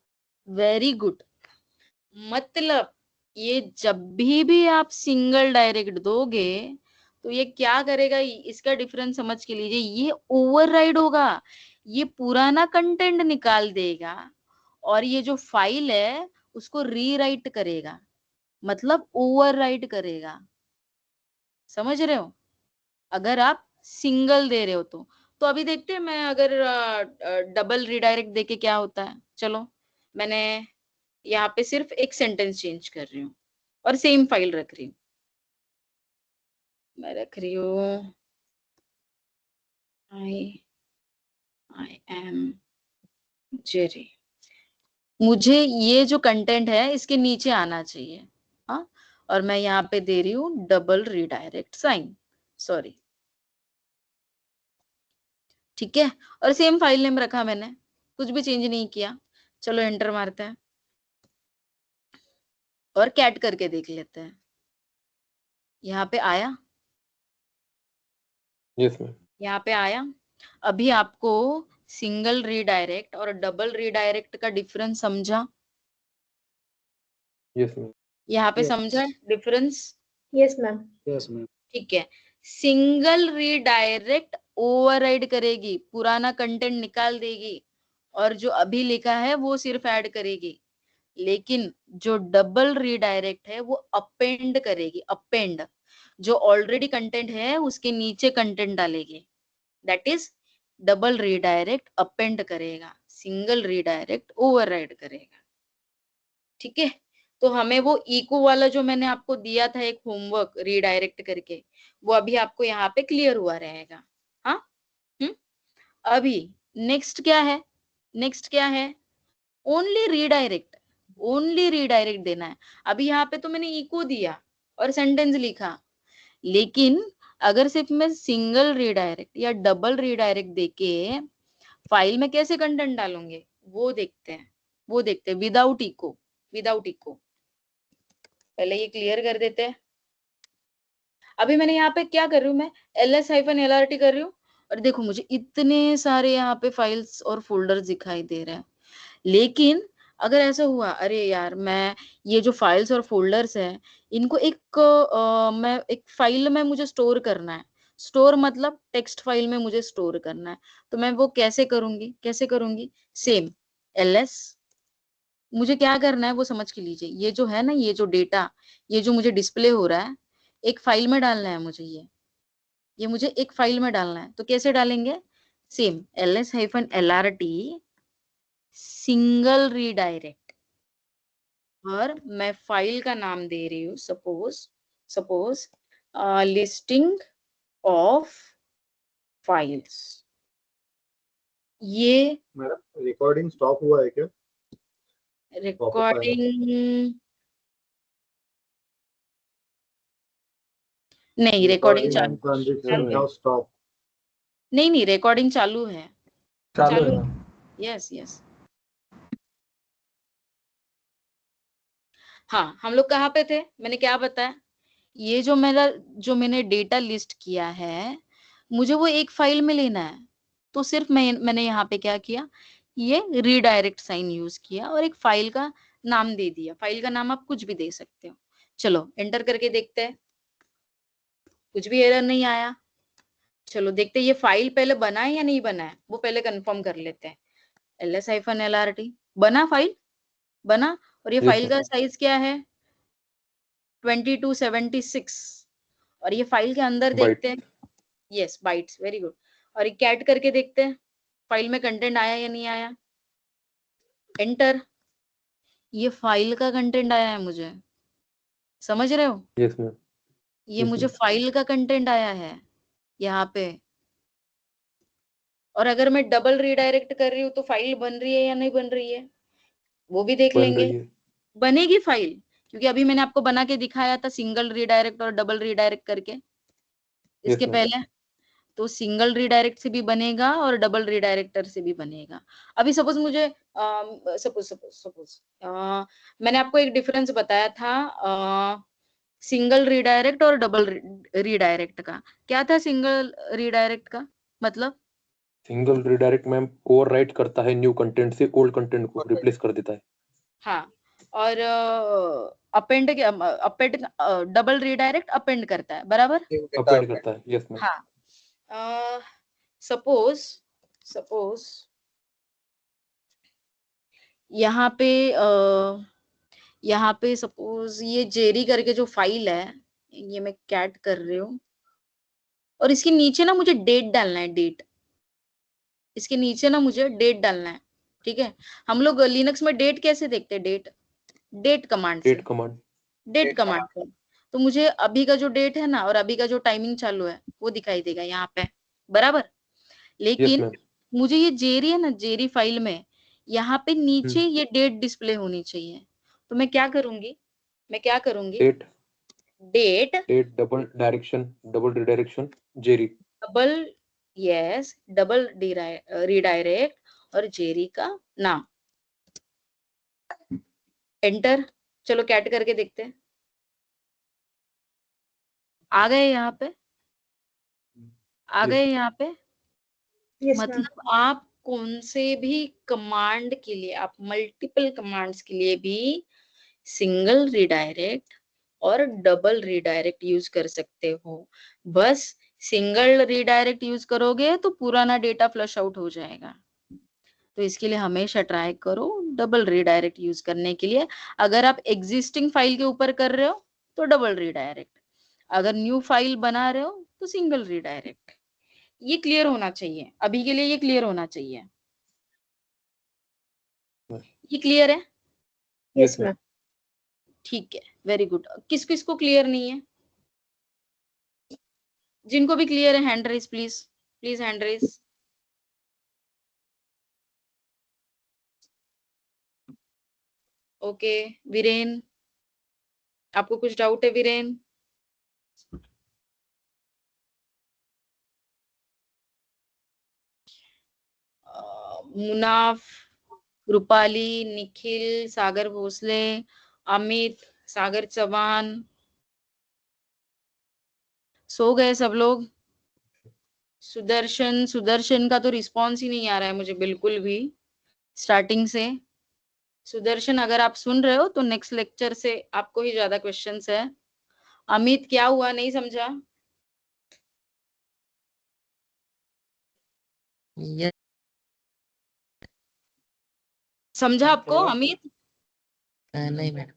Very good. मतलब ये जब भी आप सिंगल डायरेक्ट दोगे तो ये क्या करेगा, इसका डिफरेंस समझ के लीजिए, ये ओवरराइड होगा, ये पुराना कंटेंट निकाल देगा और ये जो फाइल है उसको रीराइट करेगा, मतलब ओवरराइट करेगा। समझ रहे हो? अगर आप सिंगल दे रहे हो तो अभी देखते हैं मैं अगर डबल रीडायरेक्ट देके क्या होता है। चलो मैंने यहाँ पे सिर्फ एक सेंटेंस चेंज कर रही हूँ और सेम फाइल रख रही हूँ। मैं रख रही हूँ आई एम जेरी। मुझे ये जो कंटेंट है इसके नीचे आना चाहिए, हाँ, और मैं यहाँ पे दे रही हूँ डबल रीडायरेक्ट साइन, सॉरी, ठीक है। और सेम फाइल नेम रखा मैंने, कुछ भी चेंज नहीं किया। चलो एंटर मारते हैं और कैट करके देख लेते हैं। यहाँ पे आया, यस मैम। यहाँ पे आया। अभी आपको सिंगल रीडायरेक्ट और डबल रीडायरेक्ट का डिफरेंस समझा? Yes ma'am. यहाँ पे Yes. समझा difference? Yes ma'am. Yes ma'am. ठीक है। सिंगल रीडायरेक्ट ओवरराइड करेगी, पुराना कंटेंट निकाल देगी और जो अभी लिखा है वो सिर्फ ऐड करेगी। लेकिन जो डबल रीडायरेक्ट है वो अपेंड करेगी, अपेंड, जो ऑलरेडी कंटेंट है उसके नीचे कंटेंट डालेगी। That is double redirect append करेगा, सिंगल रीडायरेक्ट ओवरराइड करेगा। ठीक है। तो हमें वो इको वाला जो मैंने आपको दिया था एक होमवर्क रीडायरेक्ट करके, वो अभी आपको यहाँ पे क्लियर हुआ रहेगा। हाँ, अभी नेक्स्ट क्या है? नेक्स्ट क्या है? ओनली रीडायरेक्ट, ओनली रीडायरेक्ट देना है। अभी यहाँ पे तो मैंने इको दिया और सेंटेंस लिखा, लेकिन अगर सिर्फ मैं सिंगल रीडायरेक्ट या डबल रीडायरेक्ट देके फाइल में कैसे कंटेंट डालूंगे वो देखते हैं, वो देखते हैं विदाउट इको, विदाउट इको। पहले ये क्लियर कर देते हैं। अभी मैंने यहाँ पे क्या कर रही हूँ, मैं ls-lrt कर रही हूँ और देखो मुझे इतने सारे यहाँ पे फाइल्स और फोल्डर्स दिखाई दे रहे हैं। लेकिन अगर ऐसा हुआ, अरे यार मैं ये जो फाइल्स और फोल्डर्स है इनको मैं एक फाइल में मुझे स्टोर करना है, स्टोर मतलब टेक्स्ट फाइल में मुझे स्टोर करना है, तो मैं वो कैसे करूंगी, कैसे करूंगी? सेम ls, मुझे क्या करना है वो समझ के लीजिए। ये जो है ना, ये जो डेटा, ये जो मुझे डिस्प्ले हो रहा है, एक फाइल में डालना है मुझे, ये मुझे एक फाइल में डालना है। तो कैसे डालेंगे? सेम ls-lrt सिंगल रीडायरेक्ट, और मैं फाइल का नाम दे रही हूँ सपोज लिस्टिंग ऑफ फाइल्स। ये मैडम रिकॉर्डिंग स्टॉप हुआ है क्या? रिकॉर्डिंग नहीं, रिकॉर्डिंग चालू, ट्रांजिशन हैव स्टॉप। नहीं रिकॉर्डिंग चालू है, चालू चालू है। Yes yes. हाँ, हम लोग कहाँ पे थे? मैंने क्या बताया? ये जो मैंने डेटा लिस्ट किया है, मुझे वो एक फाइल में लेना है। तो सिर्फ मैंने यहाँ पे क्या किया, ये रीडायरेक्ट साइन यूज किया और एक फाइल का नाम दे दिया। फाइल का नाम आप कुछ भी दे सकते हो। चलो एंटर करके देखते हैं, कुछ भी एरर नहीं आया। चलो देखते हैं ये फाइल पहले बना है या नहीं बना है, वो पहले कंफर्म कर लेते हैं। ls-lrt बना, फाइल बना, और ये Yes, फाइल sir. का साइज क्या है? 2276। और ये फाइल के अंदर देखते हैं, यस बाइट्स, वेरी गुड। और ये कैट करके देखते हैं फाइल में कंटेंट आया या नहीं आया। एंटर, ये फाइल का कंटेंट आया है मुझे, समझ रहे हो? Yes, ma'am. ये Yes, मुझे ma'am. फाइल का कंटेंट आया है यहाँ पे। और अगर मैं डबल रीडायरेक्ट कर रही हूँ तो फाइल बन रही है या नहीं बन रही है, वो भी देख बन लेंगे। रही है। बनेगी फाइल, क्योंकि अभी मैंने आपको बना के दिखाया था सिंगल रीडायरेक्ट और डबल रीडायरेक्ट करके इसके ma'am. पहले। तो सिंगल रीडायरेक्ट से भी बनेगा और डबल रीडायरेक्टर से भी बनेगा। अभी सपोज मुझे सपोज मैंने आपको एक डिफरेंस बताया था सिंगल रीडायरेक्ट और डबल रीडायरेक्ट का। क्या था सिंगल रीडायरेक्ट का मतलब? सिंगल रिडायरेक्ट मैम ओवरराइट करता है न्यू कंटेंट से ओल्ड कंटेंट को रिप्लेस कर देता है। हाँ, और अपेंड डबल रीडायरेक्ट अपेंड करता है, बराबर? अपेंड करता है, यस मैम। हाँ, सपोज यहाँ पे सपोज ये जेरी करके जो फाइल है, ये मैं कैट कर रही हूँ, और इसके नीचे ना मुझे डेट डालना है, डेट, इसके नीचे ना मुझे डेट डालना है। ठीक है। हम लोग लिनक्स में डेट कैसे देखते हैं? डेट कमांड से, डेट कमांड, डेट कमांड से। तो मुझे अभी का जो डेट है ना और अभी का जो टाइमिंग चालू है वो दिखाई देगा यहाँ पे, बराबर? यस लेकिन मैम। मुझे ये जेरी है ना, जेरी फाइल में यहाँ पे नीचे ये डेट डिस्प्ले होनी चाहिए। तो मैं क्या करूंगी, date date double redirection Jerry. Double redirect और जेरी का नाम, एंटर। चलो कैट करके देखते हैं, आ गए यहाँ पे, यस मैम। मतलब आप कौन से भी कमांड के लिए, आप मल्टीपल कमांड्स के लिए भी सिंगल रिडायरेक्ट और डबल रिडायरेक्ट यूज कर सकते हो। बस सिंगल रिडायरेक्ट यूज करोगे तो पुराना डेटा फ्लश आउट हो जाएगा। तो इसके लिए हमेशा ट्राई करो डबल रिडायरेक्ट यूज करने के लिए। अगर आप एग्जिस्टिंग फाइल के ऊपर कर रहे हो तो डबल रिडायरेक्ट, अगर न्यू फाइल बना रहे हो तो सिंगल रिडायरेक्ट। ये क्लियर होना चाहिए, अभी के लिए ये क्लियर होना चाहिए। ये क्लियर है? Yes ma'am. ठीक है, वेरी गुड। किस किस को क्लियर नहीं है? जिनको भी क्लियर है hand raise please hand raise. Okay Viren, आपको कुछ डाउट है वीरेन? मुनाफ, रूपाली, निखिल, सागर भोसले, अमित, सागर चौहान, सो गए सब लोग? सुदर्शन का तो रिस्पॉन्स ही नहीं आ रहा है मुझे बिल्कुल भी स्टार्टिंग से। सुदर्शन अगर आप सुन रहे हो तो नेक्स्ट लेक्चर से आपको ही ज्यादा क्वेश्चंस है। अमित क्या हुआ, नहीं समझा? समझा आपको अमित? नहीं मैडम,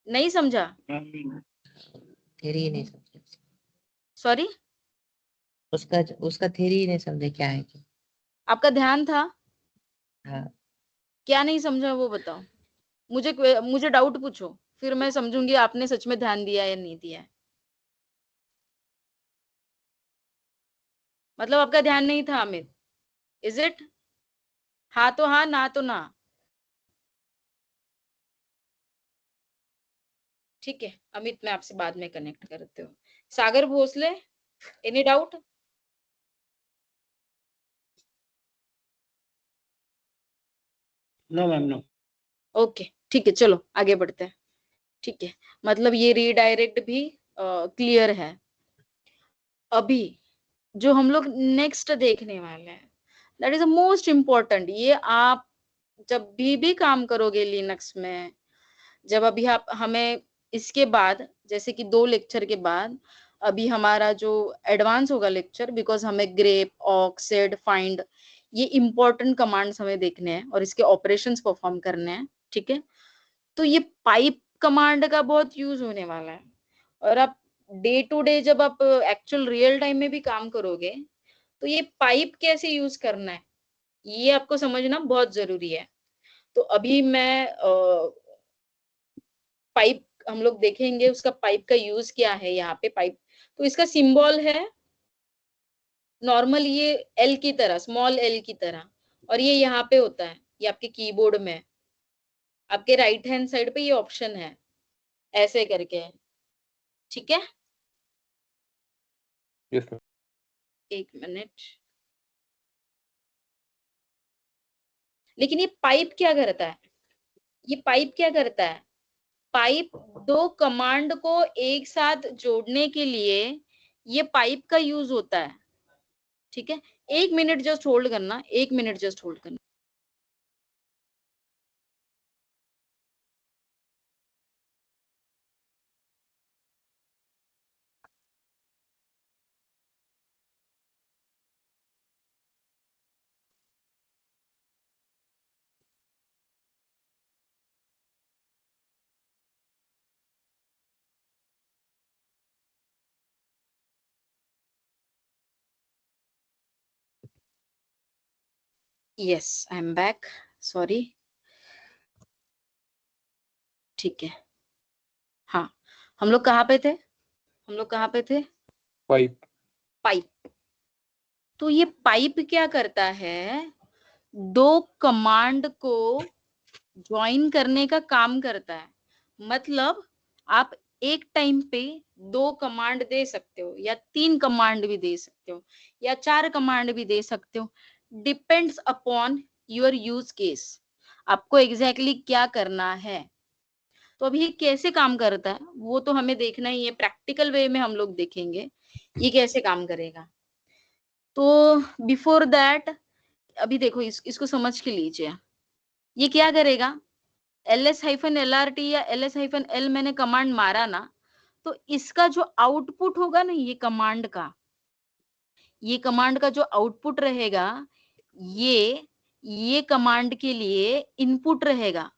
नहीं समझा? थ्योरी नहीं समझे, सॉरी, उसका थ्योरी नहीं समझे क्या है कि। आपका ध्यान था? हाँ, क्या नहीं समझा वो बताओ। मुझे डाउट पूछो, फिर मैं समझूंगी आपने सच में ध्यान दिया या नहीं दिया है। मतलब आपका ध्यान नहीं था अमित, इज इट? हाँ तो हाँ, ना तो ना। ठीक है अमित, मैं आपसे बाद में कनेक्ट करते हो। Sagar Bhosale, any doubt? No ma'am, no. Okay ठीक है, चलो आगे बढ़ते हैं। ठीक है, मतलब ये रीडायरेक्ट भी क्लियर है। अभी जो हम लोग नेक्स्ट देखने वाले हैं, that is the most important. ये आप जब भी काम करोगे लिनक्स में, जब अभी आप हमें इसके बाद, जैसे कि 2 लेक्चर के बाद अभी हमारा जो एडवांस होगा लेक्चर, बिकॉज हमें ग्रेप, ऑक, सेड, फाइंड, ये इंपॉर्टेंट कमांड्स हमें देखने हैं और इसके ऑपरेशंस परफॉर्म करने हैं। ठीक है, तो ये पाइप कमांड का बहुत यूज होने वाला है। और आप डे टू डे जब आप एक्चुअल रियल टाइम में भी काम करोगे तो ये पाइप कैसे यूज करना है ये आपको समझना बहुत जरूरी है। तो अभी मैं पाइप हम लोग देखेंगे, उसका पाइप का यूज क्या है। यहाँ पे पाइप, तो इसका सिंबल है नॉर्मल ये एल की तरह, स्मॉल एल की तरह, और ये यहाँ पे होता है, ये आपके कीबोर्ड में, आपके राइट हैंड साइड पे ये ऑप्शन है ऐसे करके। ठीक है, यस मैम। एक मिनट। लेकिन ये पाइप क्या करता है, ये पाइप क्या करता है? पाइप 2 कमांड को एक साथ जोड़ने के लिए ये पाइप का यूज होता है। ठीक है, 1 मिनट जस्ट होल्ड करना, 1 मिनट जस्ट होल्ड करना। Yes I am back, sorry. ठीक है, हाँ, हम लोग कहाँ पे थे? पाइप। पाइप। तो ये पाइप क्या करता है? दो कमांड को ज्वाइन करने का काम करता है। मतलब आप एक टाइम पे 2 कमांड दे सकते हो या 3 कमांड भी दे सकते हो या 4 कमांड भी दे सकते हो, depends upon your use case. आपको एग्जैक्टली क्या करना है। तो अब ये कैसे काम करता है वो तो हमें देखना ही है, प्रैक्टिकल वे में हम लोग देखेंगे ये कैसे काम करेगा। तो बिफोर दैट अभी देखो इसको समझ के लीजिए। ये क्या करेगा, ls-lrt या ls-l मैंने कमांड मारा ना, तो इसका जो आउटपुट होगा ना ये कमांड का जो आउटपुट रहेगा ये कमांड के लिए इनपुट रहेगा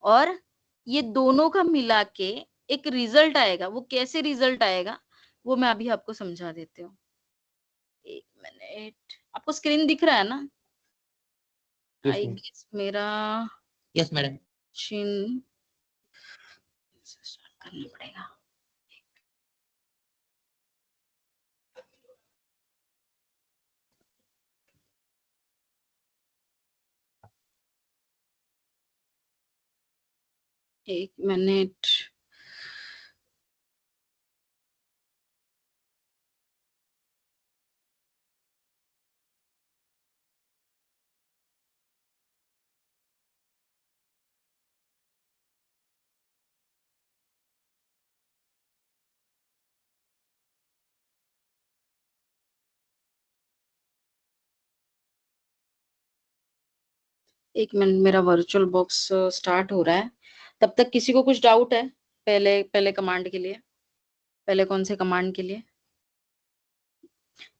और ये दोनों का मिला के एक रिजल्ट आएगा। वो कैसे रिजल्ट आएगा वो मैं अभी आपको समझा देती हूँ। एक मिनट, आपको स्क्रीन दिख रहा है ना? Yes, आई ma'am. गेस मेरा यस मैडम। चिन स्टार्ट करना पड़ेगा। एक मिनट, एक मिनट, मेरा वर्चुअल बॉक्स स्टार्ट हो रहा है। तब तक किसी को कुछ डाउट है पहले कमांड के लिए? पहले कौन से कमांड के लिए?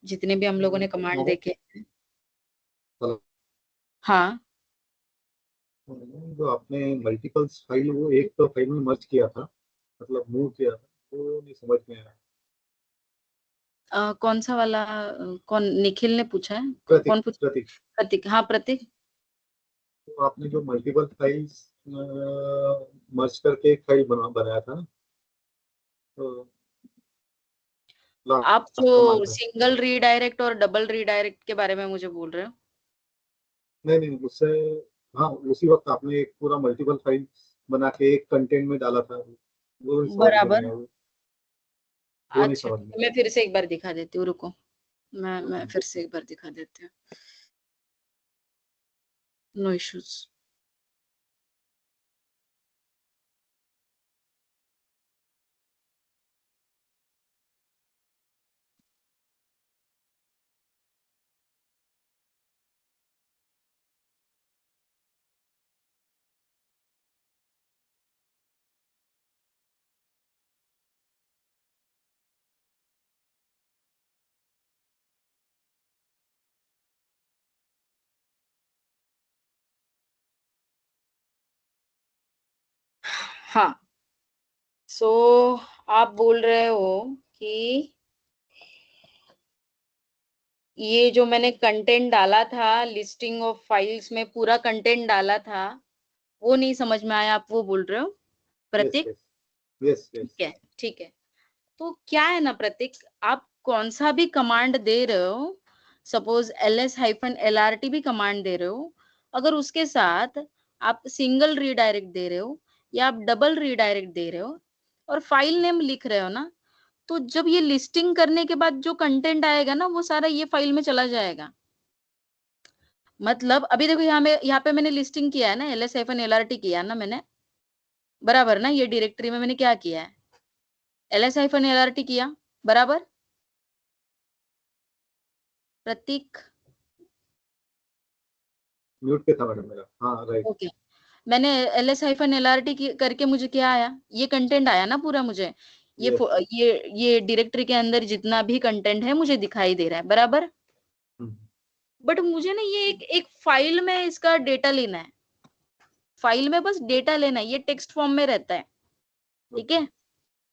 जितने भी हम लोगों ने कमांड देखे। हेलो। हाँ, जो आपने मल्टीपल्स फाइल वो एक तो फाइल में मर्ज किया था, मतलब मूव किया था, वो नहीं समझ में आया। कौन सा वाला? कौन? निखिल ने पूछा है? प्रतीक कौन पूछा? प्रतीक प्रतीक। हाँ प्रतीक। तो आपने जो मल्टीपल फाइल्स मर्ज करके एक फाइल बनाया था ना, तो आप लास्ट कमांड जो में। सिंगल रीडायरेक्ट और डबल रीडायरेक्ट के बारे में मुझे बोल रहे हो? नहीं नहीं, उससे हाँ उसी वक्त आपने एक पूरा मल्टीपल फाइल बना के एक कंटेंट में डाला था, वो भी समझ में नहीं बराबर। आया, वो नहीं अच्छा, समझ में मैं फिर से एक बार दिखा देती हूँ, रुको। मैं फिर से एक बार दिखा देती हूँ। No issues. हाँ, सो आप बोल रहे हो कि ये जो मैंने कंटेंट डाला था लिस्टिंग ऑफ फाइल्स में, पूरा कंटेंट डाला था, वो नहीं समझ में आया, आप वो बोल रहे हो यस प्रतीक? यस यस ठीक यस। है, ठीक है। तो क्या है ना प्रतीक, आप कौन सा भी कमांड दे रहे हो, सपोज ls-lrt भी कमांड दे रहे हो, अगर उसके साथ आप सिंगल रीडायरेक्ट दे रहे हो या आप डबल रीडायरेक्ट दे रहे हो और फाइल नेम लिख रहे हो ना, तो जब ये लिस्टिंग करने के बाद जो कंटेंट आएगा ना वो सारा ये फाइल में चला जाएगा। मतलब अभी देखो यहाँ पे मैंने लिस्टिंग किया है ना, ls-lrt किया ना मैंने, बराबर ना? ये डायरेक्टरी में मैंने क्या किया है, ls-lrt किया, बराबर प्रतीक? म्यूट पे था मैडम मेरा, हाँ राइट। ओके, मैंने ls-lrt करके मुझे क्या आया, ये कंटेंट आया ना पूरा मुझे। यस। ये डायरेक्टरी के अंदर जितना भी कंटेंट है मुझे दिखाई दे रहा है, बराबर? बट मुझे ना ये एक फाइल में इसका डेटा लेना है, फाइल में बस डेटा लेना है, ये टेक्स्ट फॉर्म में रहता है, ठीक है?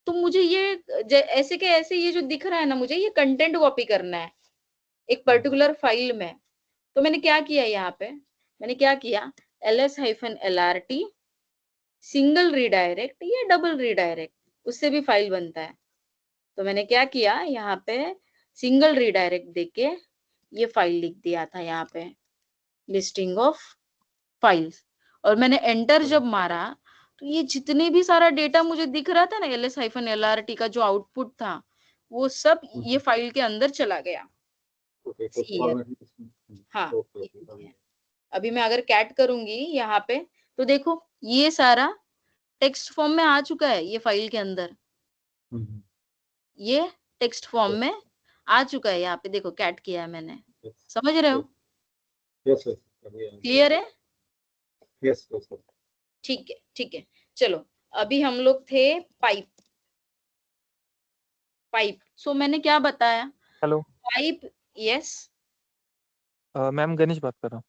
तो मुझे ये ऐसे के ऐसे ये जो दिख रहा है ना, मुझे ये कंटेंट कॉपी करना है एक पर्टिकुलर फाइल में। तो मैंने क्या किया यहाँ पे, मैंने क्या किया, ls-lrt सिंगल रीडायरेक्ट या डबल रीडायरेक्ट, उससे भी फाइल बनता है। तो मैंने क्या किया, यहाँ पे सिंगल रीडायरेक्ट देके ये फाइल लिख दिया था यहाँ पे, लिस्टिंग ऑफ फाइल्स, और मैंने एंटर जब मारा तो ये जितने भी सारा डेटा मुझे दिख रहा था ना ls-lrt का जो आउटपुट था वो सब ये फाइल के अंदर चला गया। ओके See फॉर्मेट हाँ, ओके अभी मैं अगर कैट करूंगी यहाँ पे तो देखो ये सारा टेक्स्ट फॉर्म में आ चुका है ये फाइल के अंदर, ये टेक्स्ट फॉर्म में आ चुका है। यहाँ पे देखो कैट किया है मैंने, समझ रहे हो? यस यस क्लियर है? यस यस ठीक है, ठीक है। चलो अभी हम लोग थे पाइप। सो मैंने क्या बताया? Hello pipe, yes ma'am, Ganesh बात कर रहा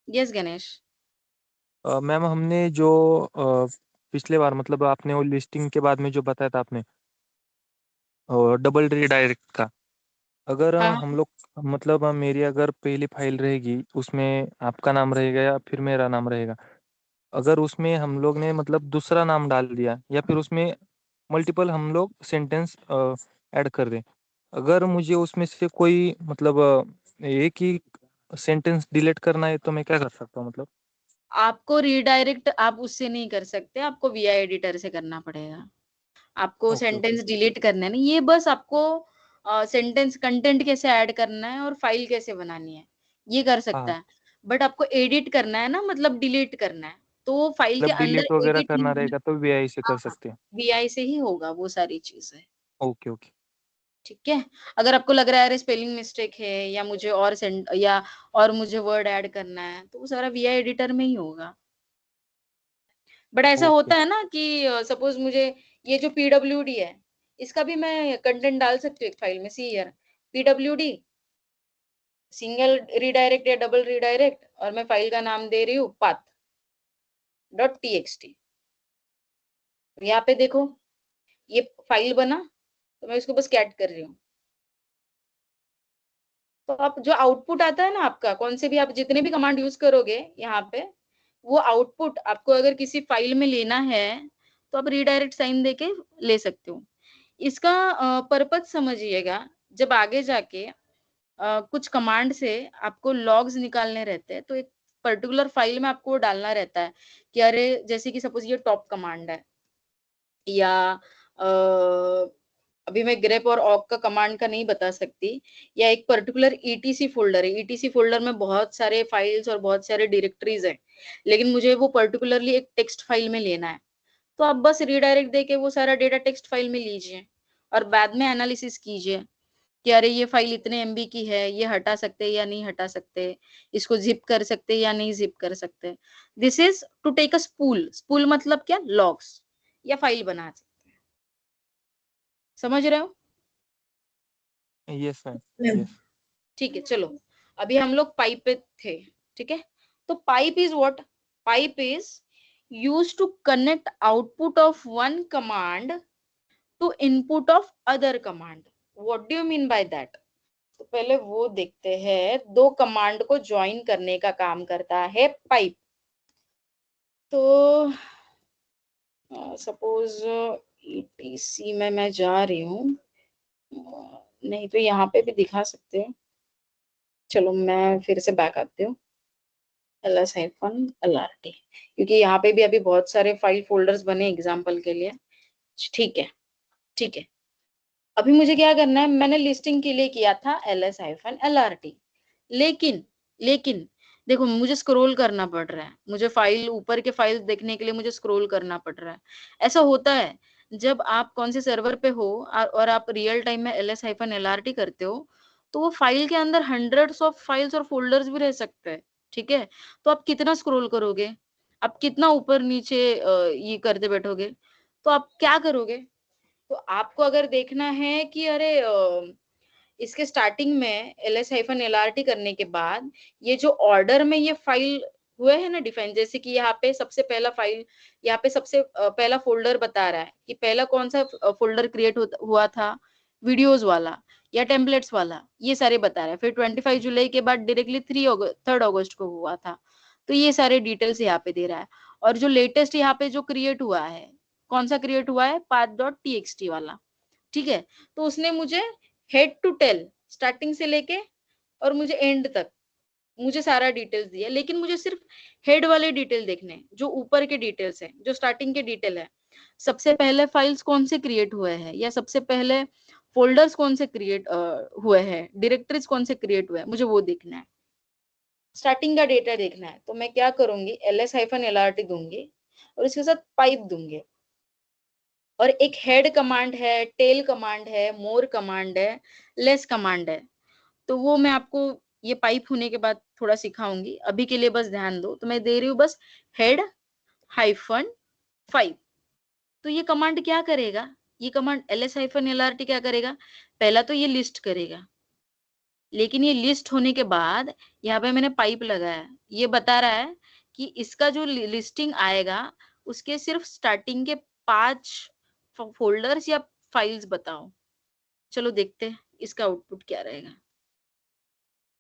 यस गणेश। हूँ। मैम, हमने जो पिछले बार मतलब आपने वो लिस्टिंग के बाद में जो बताया था आपने डबल रीडायरेक्ट का, अगर हाँ हम लोग मतलब मेरी अगर पहली फाइल रहेगी उसमें आपका नाम रहेगा या फिर मेरा नाम रहेगा, अगर उसमें हम लोग ने मतलब दूसरा नाम डाल दिया या फिर उसमें मल्टीपल हम लोग सेंटेंस ऐड कर दें, अगर मुझे उसमें से कोई मतलब एक ही सेंटेंस डिलीट करना है तो मैं क्या कर सकता हूँ मतलब? आपको रीडायरेक्ट आप उससे नहीं कर सकते, आपको वी आई एडिटर से करना पड़ेगा। आपको ओके सेंटेंस डिलीट करना है ना, ये बस आपको सेंटेंस कंटेंट कैसे ऐड करना है और फाइल कैसे बनानी है ये कर सकता हाँ, है। बट आपको एडिट करना है ना, मतलब डिलीट करना है, तो फाइल के मतलब अंदर डिलीट वगैरह एडिट करना नहीं रहेगा तो वीआई से कर होगा, सकते हैं। वीआई से ही होगा वो सारी चीजें। Okay okay. ठीक है, अगर आपको लग रहा है अरे स्पेलिंग मिस्टेक है या मुझे और या और मुझे वर्ड ऐड करना है तो वो सारा वीआई एडिटर में ही होगा। बट ऐसा ओके होता है ना कि सपोज मुझे ये जो पीडब्ल्यूडी है इसका भी मैं कंटेंट डाल सकती हूँ एक फाइल में। See here PWD single redirect या डबल रीडायरेक्ट, और मैं फाइल का नाम दे रही हूँ path.txt। यहाँ पे देखो ये फाइल बना, तो मैं इसको बस कैट कर रही हूँ। तो आप जो आउटपुट आता है ना आपका, कौन से भी आप जितने भी कमांड यूज करोगे यहाँ पे, वो आउटपुट आपको अगर किसी फाइल में लेना है तो आप रीडायरेक्ट साइन देके ले सकते हो। इसका पर्पज समझिएगा, जब आगे जाके कुछ कमांड से आपको लॉग्स निकालने रहते हैं तो एक पर्टिकुलर फाइल में आपको डालना रहता है कि अरे जैसे कि सपोज ये टॉप कमांड है, या अभी मैं ग्रेप और ऑक का कमांड का नहीं बता सकती, या एक पर्टिकुलर ईटीसी फोल्डर है, ईटीसी फोल्डर में बहुत सारे फाइल्स और बहुत सारे डायरेक्टरीज है, लेकिन मुझे वो पर्टिकुलरली एक टेक्स्ट फाइल में लेना है, तो आप बस रीडायरेक्ट देके वो सारा डेटा टेक्स्ट फाइल में लीजिए और बाद में एनालिसिस कीजिए कि अरे ये फाइल इतने एमबी की है, ये हटा सकते हैं या नहीं हटा सकते, इसको जिप कर सकते हैं या नहीं जिप कर सकते। This is to take a spool. Spool मतलब क्या? लॉग्स या फाइल बना सकते हैं। समझ रहे हो? Yes ma'am, ma'am yes. ठीक है, चलो अभी हम लोग पाइप पे थे। ठीक है, तो pipe is what? Pipe is used to connect output of one command to input of other command. What do you mean by that? तो पहले वो देखते हैं, दो कमांड को ज्वाइन करने का काम करता है पाइप। तो सपोज ईटीसी में मैं जा रही हूँ, नहीं तो यहाँ पे भी दिखा सकते हैं। चलो मैं फिर से बैक आती हूँ ls-lrt, क्योंकि यहाँ पे भी अभी बहुत सारे फाइल फोल्डर्स बने एग्जाम्पल के लिए। ठीक है, ठीक है। अभी मुझे क्या करना है, मैंने लिस्टिंग के लिए किया था ls-lrt, लेकिन लेकिन देखो मुझे स्क्रॉल करना पड़ रहा है, मुझे फाइल ऊपर के फाइल देखने के लिए मुझे स्क्रॉल करना पड़ रहा है। ऐसा होता है जब आप कौन से सर्वर पे हो और आप रियल टाइम में ls-lrt करते हो, तो वो फाइल के अंदर हंड्रेड्स ऑफ फाइल्स और फोल्डर्स भी रह सकते हैं। ठीक है, तो आप कितना स्क्रॉल करोगे, आप कितना ऊपर नीचे ये करते बैठोगे, तो आप क्या करोगे? तो आपको अगर देखना है कि अरे इसके स्टार्टिंग में ls-lrt करने के बाद ये जो ऑर्डर में ये फाइल हुए है ना डिफाइन, जैसे कि यहाँ पे सबसे पहला फाइल, यहाँ पे सबसे पहला फोल्डर बता रहा है कि पहला कौन सा फोल्डर क्रिएट हुआ था, वीडियोस वाला या टेम्पलेट्स वाला, ये सारे बता रहा है। फिर 25 जुलाई के बाद डायरेक्टली 3 अगस्त को हुआ था, तो ये सारे डिटेल्स यहाँ पे दे रहा है। और जो लेटेस्ट यहाँ पे जो क्रिएट हुआ है, कौन सा क्रिएट हुआ है? path.txt वाला। ठीक है, तो उसने मुझे हेड टू टेल स्टार्टिंग से लेके और मुझे एंड तक मुझे सारा डिटेल्स दिया, लेकिन मुझे सिर्फ हेड वाले डिटेल देखने हैं, जो ऊपर के डिटेल्स है, जो स्टार्टिंग के डिटेल है। सबसे पहले फाइल्स कौन से क्रिएट हुए हैं, या सबसे पहले फोल्डर्स कौन से क्रिएट हुए हैं, डायरेक्टरीज कौन से क्रिएट हुए हैं, मुझे वो देखना है, स्टार्टिंग का डेटा देखना है। तो मैं क्या करूंगी, ls-lrt दूंगी और इसके साथ पाइप दूंगी, और एक हेड कमांड है, टेल कमांड है, मोर कमांड है, लेस कमांड है। तो वो मैं आपको ये पाइप होने के बाद थोड़ा सिखाऊंगी, अभी के लिए बस ध्यान दो। तो मैं दे रही हूँ बस हेड -5। तो ये कमांड क्या करेगा, ये कमांड ls-lrt क्या करेगा, पहला तो ये लिस्ट करेगा, लेकिन ये लिस्ट होने के बाद यहाँ पे मैंने पाइप लगाया, ये बता रहा है कि इसका जो लिस्टिंग आएगा उसके सिर्फ स्टार्टिंग के 5 फोल्डर्स या फाइल्स बताओ। चलो देखते हैं इसका आउटपुट क्या रहेगा।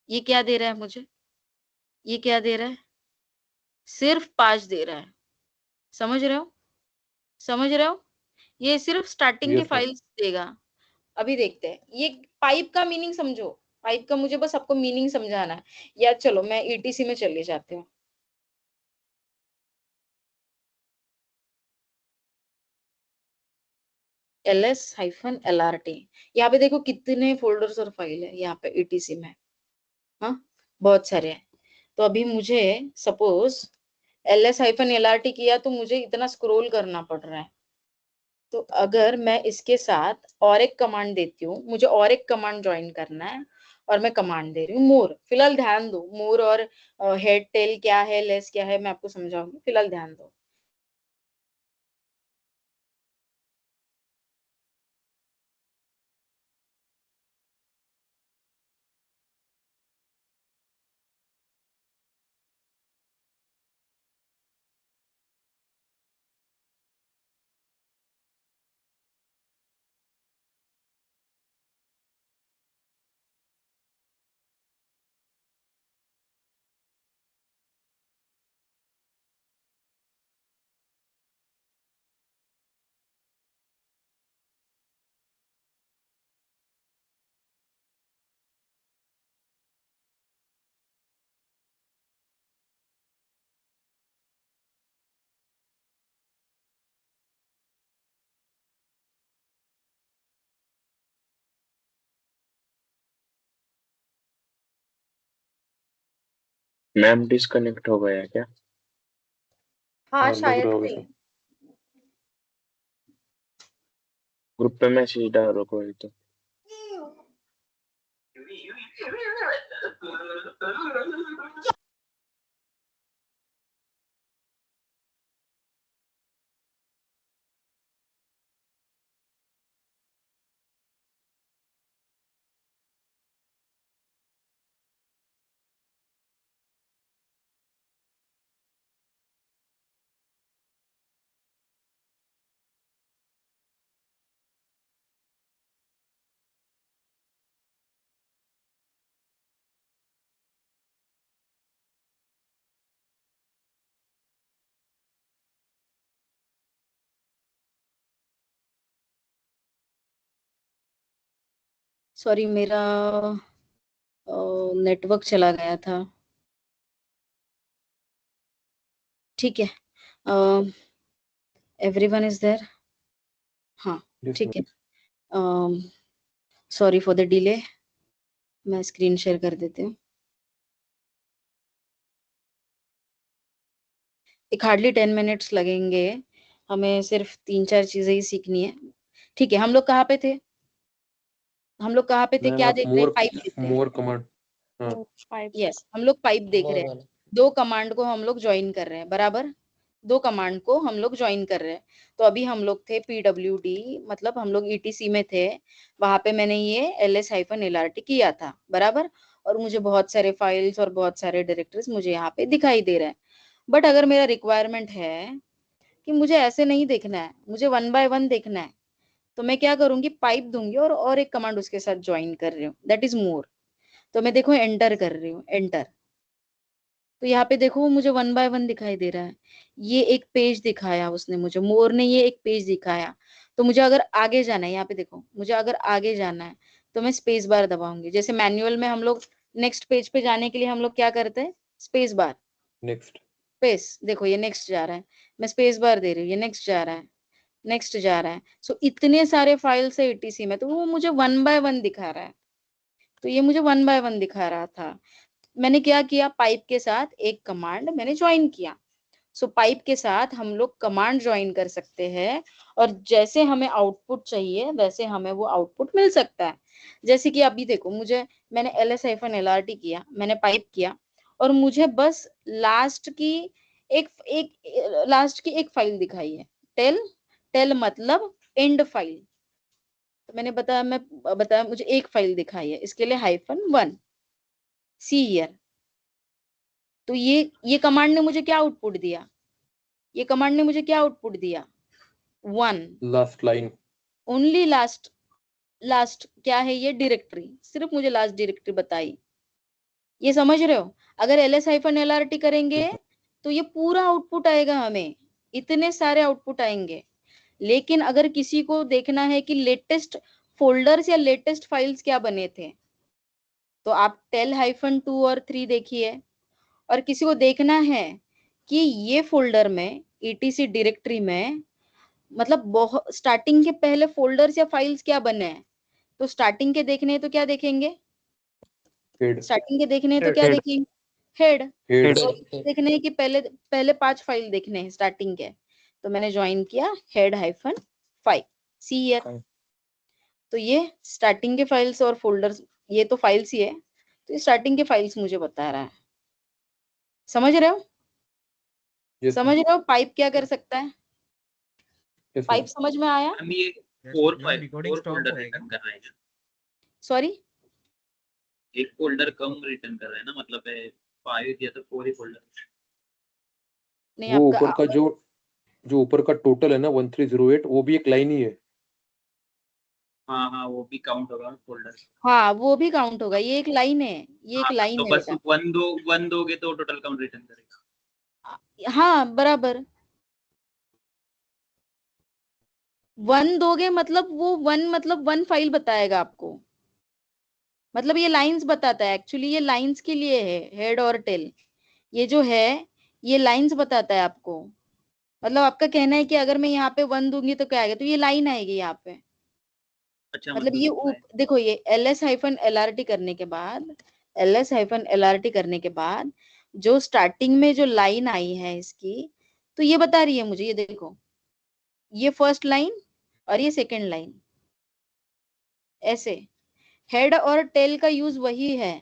ये क्या दे रहा है मुझे, ये क्या दे रहा है, सिर्फ 5 दे रहा है। समझ रहे हो, समझ रहे हो, ये सिर्फ स्टार्टिंग के यस मैम। फाइल्स देगा। अभी देखते हैं ये पाइप का मीनिंग समझो, पाइप का मुझे बस आपको मीनिंग समझाना है। या चलो मैं ईटीसी में चले जाती हूँ। ls-lrt, यहाँ पे देखो कितने फोल्डर्स और फाइल है यहाँ पे ईटीसी में, हाँ बहुत सारे हैं। तो अभी मुझे सपोज ls-lrt किया तो मुझे इतना स्क्रॉल करना पड़ रहा है। तो अगर मैं इसके साथ और एक कमांड देती हूँ, मुझे और एक कमांड ज्वाइन करना है, और मैं कमांड दे रही हूँ मोर। फिलहाल ध्यान दो, मोर और हेड टेल क्या है, लेस क्या है, मैं आपको समझाऊंगी, फिलहाल ध्यान दो। मैम डिस्कनेक्ट हो गया क्या? हाँ हाँ लग शायद रहा होगा से। सर। ग्रुप पे मैसेज डालो कोई तो। सॉरी, मेरा नेटवर्क चला गया था। ठीक है, एवरीवन इज देयर, हाँ यस ठीक है। Ma'am. Sorry for the delay, मैं स्क्रीन शेयर कर देती हूँ। एक हार्डली 10 मिनट्स लगेंगे, हमें सिर्फ 3-4 चीजें ही सीखनी है। ठीक है, हम लोग कहाँ पे थे, हम लोग कहाँ पे थे, मैम क्या आप देख रहे हैं, पाइप देख रहे हैं। मोर कमांड। हाँ फाइव। यस, हम लोग पाइप देख मोर रहे हैं। वाला। 2 कमांड को हम लोग ज्वाइन कर रहे हैं, बराबर 2 कमांड को हम लोग ज्वाइन कर रहे हैं। तो अभी हम लोग थे pwd, मतलब हम लोग ईटीसी में थे, वहां पे मैंने ये ls-lrt किया था, बराबर। और मुझे बहुत सारे फाइल्स और बहुत सारे डायरेक्टरीज मुझे यहाँ पे दिखाई दे रहे हैं। बट अगर मेरा रिक्वायरमेंट है कि मुझे ऐसे नहीं देखना है, मुझे 1 बाय 1 देखना है, तो मैं क्या करूंगी, पाइप दूंगी और एक कमांड उसके साथ ज्वाइन कर रही हूँ, दैट इज मोर। तो मैं देखो एंटर कर रही हूँ, एंटर। तो यहाँ पे देखो मुझे 1 बाय 1 दिखाई दे रहा है। ये एक पेज दिखाया उसने मुझे, मोर ने ये एक पेज दिखाया। तो मुझे अगर आगे जाना है, यहाँ पे देखो, मुझे अगर आगे जाना है तो मैं स्पेस बार दबाऊंगी। जैसे मैनुअल में हम लोग नेक्स्ट पेज पे जाने के लिए हम लोग क्या करते हैं, स्पेस बार, नेक्स्ट स्पेस, देखो ये नेक्स्ट जा रहा है, मैं स्पेस बार दे रही हूँ, ये नेक्स्ट जा रहा है, नेक्स्ट जा रहा है। सो इतने सारे फाइल्स है ईटीसी में, तो वो मुझे 1 बाय 1 दिखा रहा है, तो ये मुझे 1 बाय 1 दिखा रहा था। मैंने क्या किया, पाइप के साथ एक कमांड मैंने ज्वाइन किया। सो पाइप के साथ हम लोग कमांड ज्वाइन कर सकते हैं, और जैसे हमें आउटपुट चाहिए वैसे हमें वो आउटपुट मिल सकता है। जैसे कि अभी देखो, मैंने ls-lrt किया, मैंने पाइप किया, और मुझे बस लास्ट की एक फाइल दिखाई है, टेल मतलब एंड फाइल। तो मैंने बताया मुझे एक फाइल दिखाई है, इसके लिए -1 सी हियर। तो ये कमांड ने मुझे क्या आउटपुट दिया, ये कमांड ने मुझे क्या आउटपुट दिया, 1 लास्ट लाइन, ओनली लास्ट क्या है, ये डायरेक्टरी, सिर्फ मुझे लास्ट डायरेक्टरी बताई। ये समझ रहे हो, अगर ls-lrt करेंगे तो ये पूरा आउटपुट आएगा, हमें इतने सारे आउटपुट आएंगे। लेकिन अगर किसी को देखना है कि लेटेस्ट फोल्डर्स या लेटेस्ट फाइल्स क्या बने थे, तो आप tel-2 और 3 देखिए। और किसी को देखना है कि ये फोल्डर में etc डायरेक्टरी में मतलब बहुत स्टार्टिंग के पहले फोल्डर्स या फाइल्स क्या बने हैं, तो स्टार्टिंग के देखने हैं तो क्या देखेंगे, हेड स्टार्टिंग के देखने हैं तो क्या देखेंगे, हेड। हेड और देखने हैं कि पहले 5 फाइल देखने हैं स्टार्टिंग के, तो मैंने ज्वाइन किया head-5 सी हियर। तो ये स्टार्टिंग के फाइल्स और फोल्डर्स, ये तो फाइल्स ही है, तो ये स्टार्टिंग के फाइल्स मुझे बता रहा है। समझ रहे हो, यस समझ रहे हो पाइप क्या कर सकता है, यस पाइप समझ में आया, हम ये 4 फोल्डर रिटर्न कर रहे हैं, सॉरी एक फोल्डर कम रिटर्न कर रहे हैं ना, मतलब 5 दिया तो 4 ही फोल्डर। नहीं, वो आपका ऊपर का जो ऊपर का टोटल है ना 1308, वो भी एक लाइन ही है। हाँ हाँ, वो भी काउंट होगा फोल्डर। हाँ वो भी काउंट होगा, ये एक लाइन है, ये एक लाइन तो है बस बेटा। 1 दोगे तो टोटल काउंट रिटर्न करेगा। हाँ बराबर, 1 दोगे मतलब वो 1 मतलब 1 फाइल बताएगा आपको, मतलब ये लाइंस बताता है, एक्चुअली ये लाइंस के लिए है, हेड और टेल ये जो है ये लाइंस बताता है आपको। मतलब आपका कहना है कि अगर मैं यहाँ पे 1 दूंगी तो क्या आएगा, तो ये लाइन आएगी यहाँ पे। अच्छा, मतलब ये देखो, ये ls-lrt करने के बाद, ls-lrt करने के बाद जो स्टार्टिंग में जो लाइन आई है इसकी, तो ये बता रही है मुझे, ये देखो, ये फर्स्ट लाइन और ये सेकंड लाइन, ऐसे हेड और टेल का यूज वही है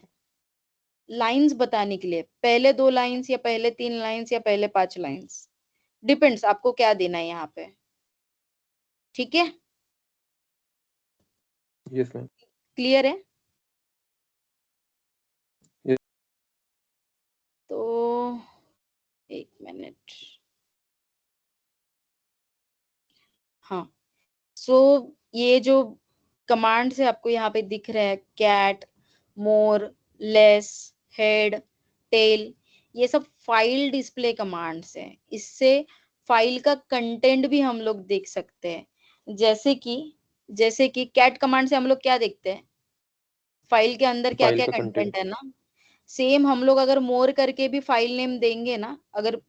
लाइंस बताने के लिए, पहले 2 लाइंस या पहले 3 लाइंस या पहले 5 लाइंस, डिपेंड्स आपको क्या देना है यहाँ पे। ठीक है, यस मैम। क्लियर है। Yes. तो 1 मिनट, हाँ सो ये जो कमांड से आपको यहाँ पे दिख रहा है, कैट, मोर, लेस, हेड, टेल, ये सब फाइल डिस्प्ले कमांड्स हैं। इससे फाइल का कंटेंट भी हम लोग देख सकते हैं। जैसे कि कैट कमांड से हम लोग क्या देखते हैं, फाइल के अंदर क्या फाइल क्या का कंटेंट कंटेंट है ना। सेम हम लोग अगर मोर करके भी फाइल नेम देंगे ना, अगर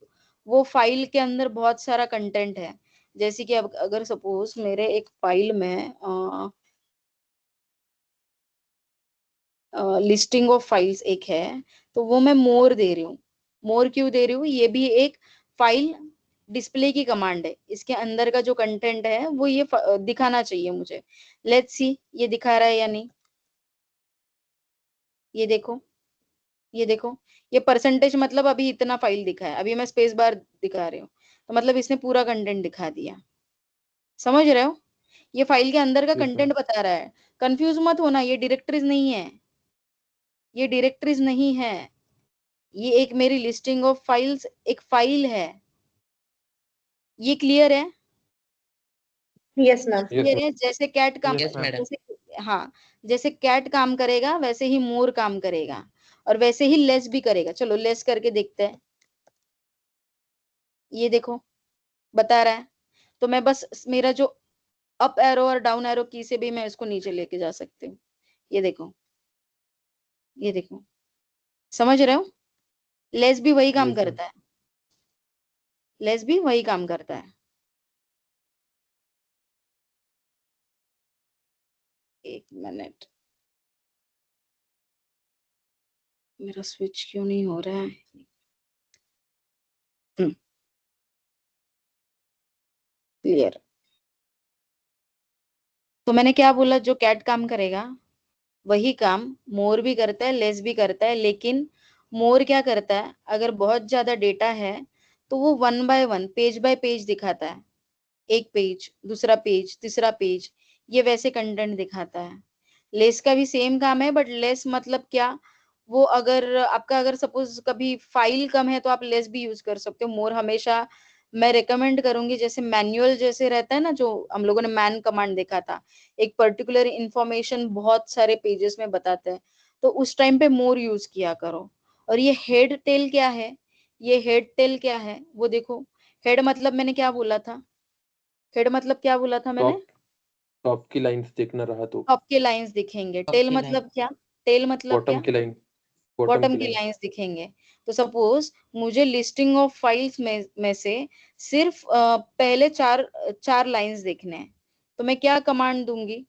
वो फाइल के अंदर बहुत सारा कंटेंट है, जैसे कि अब अगर सपोज मेरे एक फाइल में लिस्टिंग ऑफ फाइल्स एक है, तो वो मैं मोर दे रही हूँ। मोर क्यों दे रही हूँ, ये भी एक फाइल डिस्प्ले की कमांड है, इसके अंदर का जो कंटेंट है वो ये दिखाना चाहिए मुझे। लेट्स सी ये दिखा रहा है या नहीं, ये देखो, ये देखो, ये परसेंटेज मतलब अभी इतना फाइल दिखा है, अभी मैं स्पेस बार दिखा रही हूँ, तो मतलब इसने पूरा कंटेंट दिखा दिया। समझ रहे हो, ये फाइल के अंदर का Yes, कंटेंट बता रहा है। कंफ्यूज मत होना, ये डायरेक्टरीज नहीं है, ये डायरेक्टरीज नहीं है, ये एक मेरी लिस्टिंग ऑफ फाइल्स एक फाइल है। ये क्लियर है, yes ma'am. yes clear ma'am. है। जैसे कैट काम यस मैडम। जैसे हाँ, जैसे कैट काम करेगा वैसे ही मोर काम करेगा, और वैसे ही लेस भी करेगा। चलो लेस करके देखते हैं, ये देखो बता रहा है। तो मैं बस मेरा जो अप एरो और डाउन एरो की से भी मैं इसको नीचे लेके जा सकती हूँ, ये देखो ये देखो, समझ रहे हो? लेस भी वही काम Yes, ma'am. करता है, लेस भी वही काम करता है। एक मिनट, मेरा स्विच क्यों नहीं हो रहा है? क्लियर। तो मैंने क्या बोला, जो कैट काम करेगा वही काम मोर भी करता है, लेस भी करता है, लेकिन मोर क्या करता है, अगर बहुत ज्यादा डेटा है तो वो 1 बाय 1 पेज बाय पेज दिखाता है, एक पेज, दूसरा पेज, तीसरा पेज, ये वैसे कंटेंट दिखाता है। लेस का भी सेम काम है, बट लेस मतलब क्या, वो अगर आपका अगर सपोज कभी फाइल कम है तो आप लेस भी यूज कर सकते हो। मोर हमेशा मैं रिकमेंड करूंगी, जैसे मैनुअल जैसे रहता है ना, जो हम लोगों ने मैन कमांड देखा था, एक पर्टिकुलर इंफॉर्मेशन बहुत सारे पेजेस में बताते हैं, तो उस टाइम पे मोर यूज किया करो। और ये हेड टेल क्या है, ये हेड टेल क्या है वो देखो। हेड मतलब मैंने क्या बोला था, हेड मतलब क्या बोला था मैंने, टॉप टॉप की लाइंस देखना रहा तो टॉप के लाइंस दिखेंगे। टॉप टेल की लाइन। मतलब क्या, टेल मतलब बॉटम क्या, की लाइन, बॉटम बॉटम की की लाइन। लाइंस दिखेंगे। तो सपोज मुझे लिस्टिंग ऑफ फाइल्स में से सिर्फ पहले चार चार लाइंस देखने हैं, तो मैं क्या कमांड दूंगी,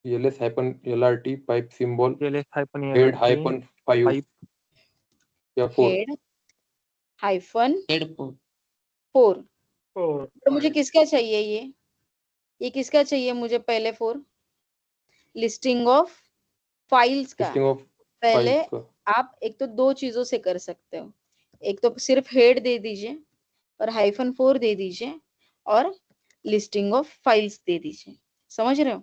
ls hyphen lrt pipe symbol ls hyphen head lrt hyphen 5 pipe या 4। Head hyphen head 4। और तो मुझे किसका चाहिए, ये किसका चाहिए मुझे, पहले 4 लिस्टिंग ऑफ फाइल्स का। लिस्टिंग ऑफ पहले फाइल्स का। आप एक तो दो चीजों से कर सकते हो, एक तो सिर्फ हेड दे दीजिए और -4 दे दीजिए और लिस्टिंग ऑफ फाइल्स दे दीजिए। समझ रहे हो?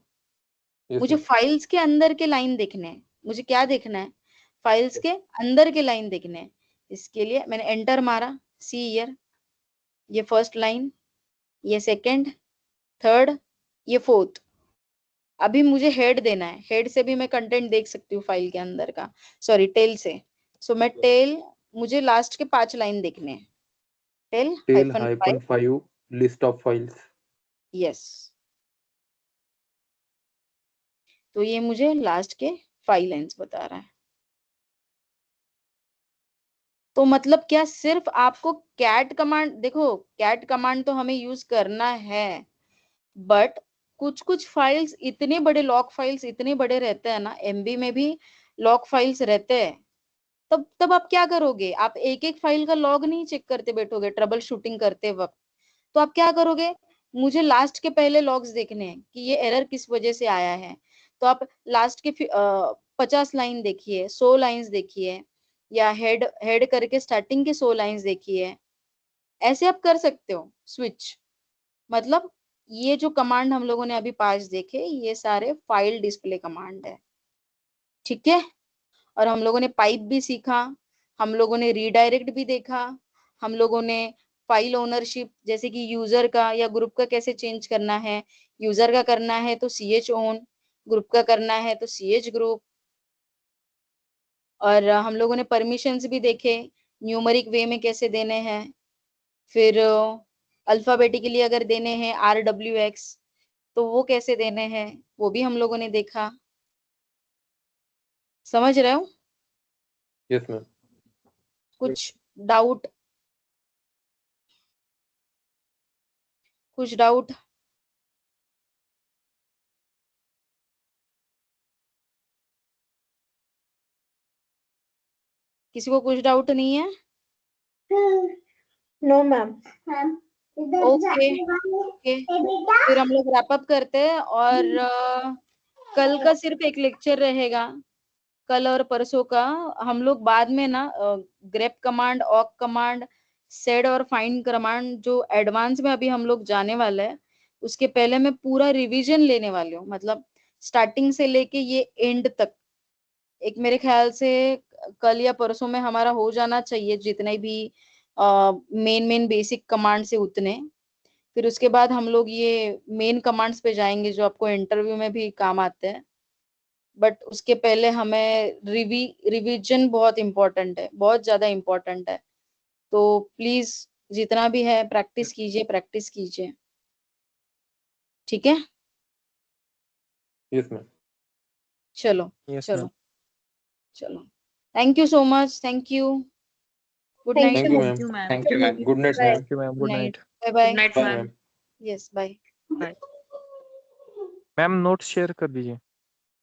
यस मुझे मैम। फाइल्स के अंदर के लाइन देखने हैं, मुझे क्या देखना है, फाइल्स के अंदर के लाइन देखने हैं। इसके लिए मैंने एंटर मारा, सी हियर, ये फर्स्ट लाइन, ये सेकंड, थर्ड, ये फोर्थ। अभी मुझे हेड देना है, हेड से भी मैं कंटेंट देख सकती हूँ फाइल के अंदर का, सॉरी टेल से। सो मैं टेल, मुझे लास्ट के 5 लाइन देखने हैं, tail tail hyphen hyphen 5। 5 list of files. Yes, तो ये मुझे लास्ट के 5 लाइन्स बता रहा है। तो मतलब क्या, सिर्फ आपको कैट कमांड, देखो कैट कमांड तो हमें यूज करना है, बट कुछ कुछ फाइल्स इतने बड़े, लॉग फाइल्स इतने बड़े रहते हैं ना, एमबी में भी लॉग फाइल्स रहते हैं, तब आप क्या करोगे, आप एक एक फाइल का लॉग नहीं चेक करते बैठोगे ट्रबल शूटिंग करते वक्त, तो आप क्या करोगे, मुझे लास्ट के पहले लॉग्स देखने हैं कि ये एरर किस वजह से आया है। तो आप लास्ट के 50 लाइन देखिए, 100 लाइंस देखिए, या हेड हेड करके स्टार्टिंग के 100 लाइंस देखिए, ऐसे आप कर सकते हो स्विच। मतलब ये जो कमांड हम लोगों ने अभी 5 देखे, ये सारे फाइल डिस्प्ले कमांड है, ठीक है। और हम लोगों ने पाइप भी सीखा, हम लोगों ने रीडायरेक्ट भी देखा, हम लोगों ने फाइल ओनरशिप, जैसे कि यूजर का या ग्रुप का कैसे चेंज करना है, यूजर का करना है तो ch ओन, ग्रुप का करना है तो ch ग्रुप। और हम लोगों ने परमिशंस भी देखे, न्यूमरिक वे में कैसे देने हैं, फिर अल्फाबेटिकली अगर देने हैं RWX तो वो कैसे देने हैं, वो भी हम लोगों ने देखा। समझ रहे हो? Yes ma'am. कुछ डाउट, कुछ डाउट? किसी को कुछ डाउट नहीं है? No ma'am. ओके ओके, फिर हम लोग रैप अप करते हैं, और कल का सिर्फ एक लेक्चर रहेगा, कल और परसों का। हम लोग बाद में ना ग्रेप कमांड, ऑक कमांड, सेड और फाइंड कमांड जो एडवांस में अभी हम लोग जाने वाले हैं, उसके पहले मैं पूरा रिवीजन लेने वाली हूँ, मतलब स्टार्टिंग से लेके ये एंड तक। एक मेरे ख्याल से कल या परसों में हमारा हो जाना चाहिए, जितने भी मेन मेन बेसिक कमांड से उतने। फिर उसके बाद हम लोग ये मेन कमांड्स पे जाएंगे जो आपको इंटरव्यू में भी काम आते हैं, बट उसके पहले हमें रिवीजन बहुत इंपॉर्टेंट है, बहुत ज्यादा इंपॉर्टेंट है। तो प्लीज जितना भी है प्रैक्टिस कीजिए, प्रैक्टिस कीजिए, ठीक है। Yes ma'am. चलो यस चलो, मैम। चलो, thank you so much, thank you, good Thank night, thank you ma'am, thank you ma'am. Thank you ma'am, good night Bye. Ma'am, thank you ma'am, good good night, night. Bye bye, good night bye ma'am. Ma'am. Yes bye. Ma'am notes share कर दीजिए।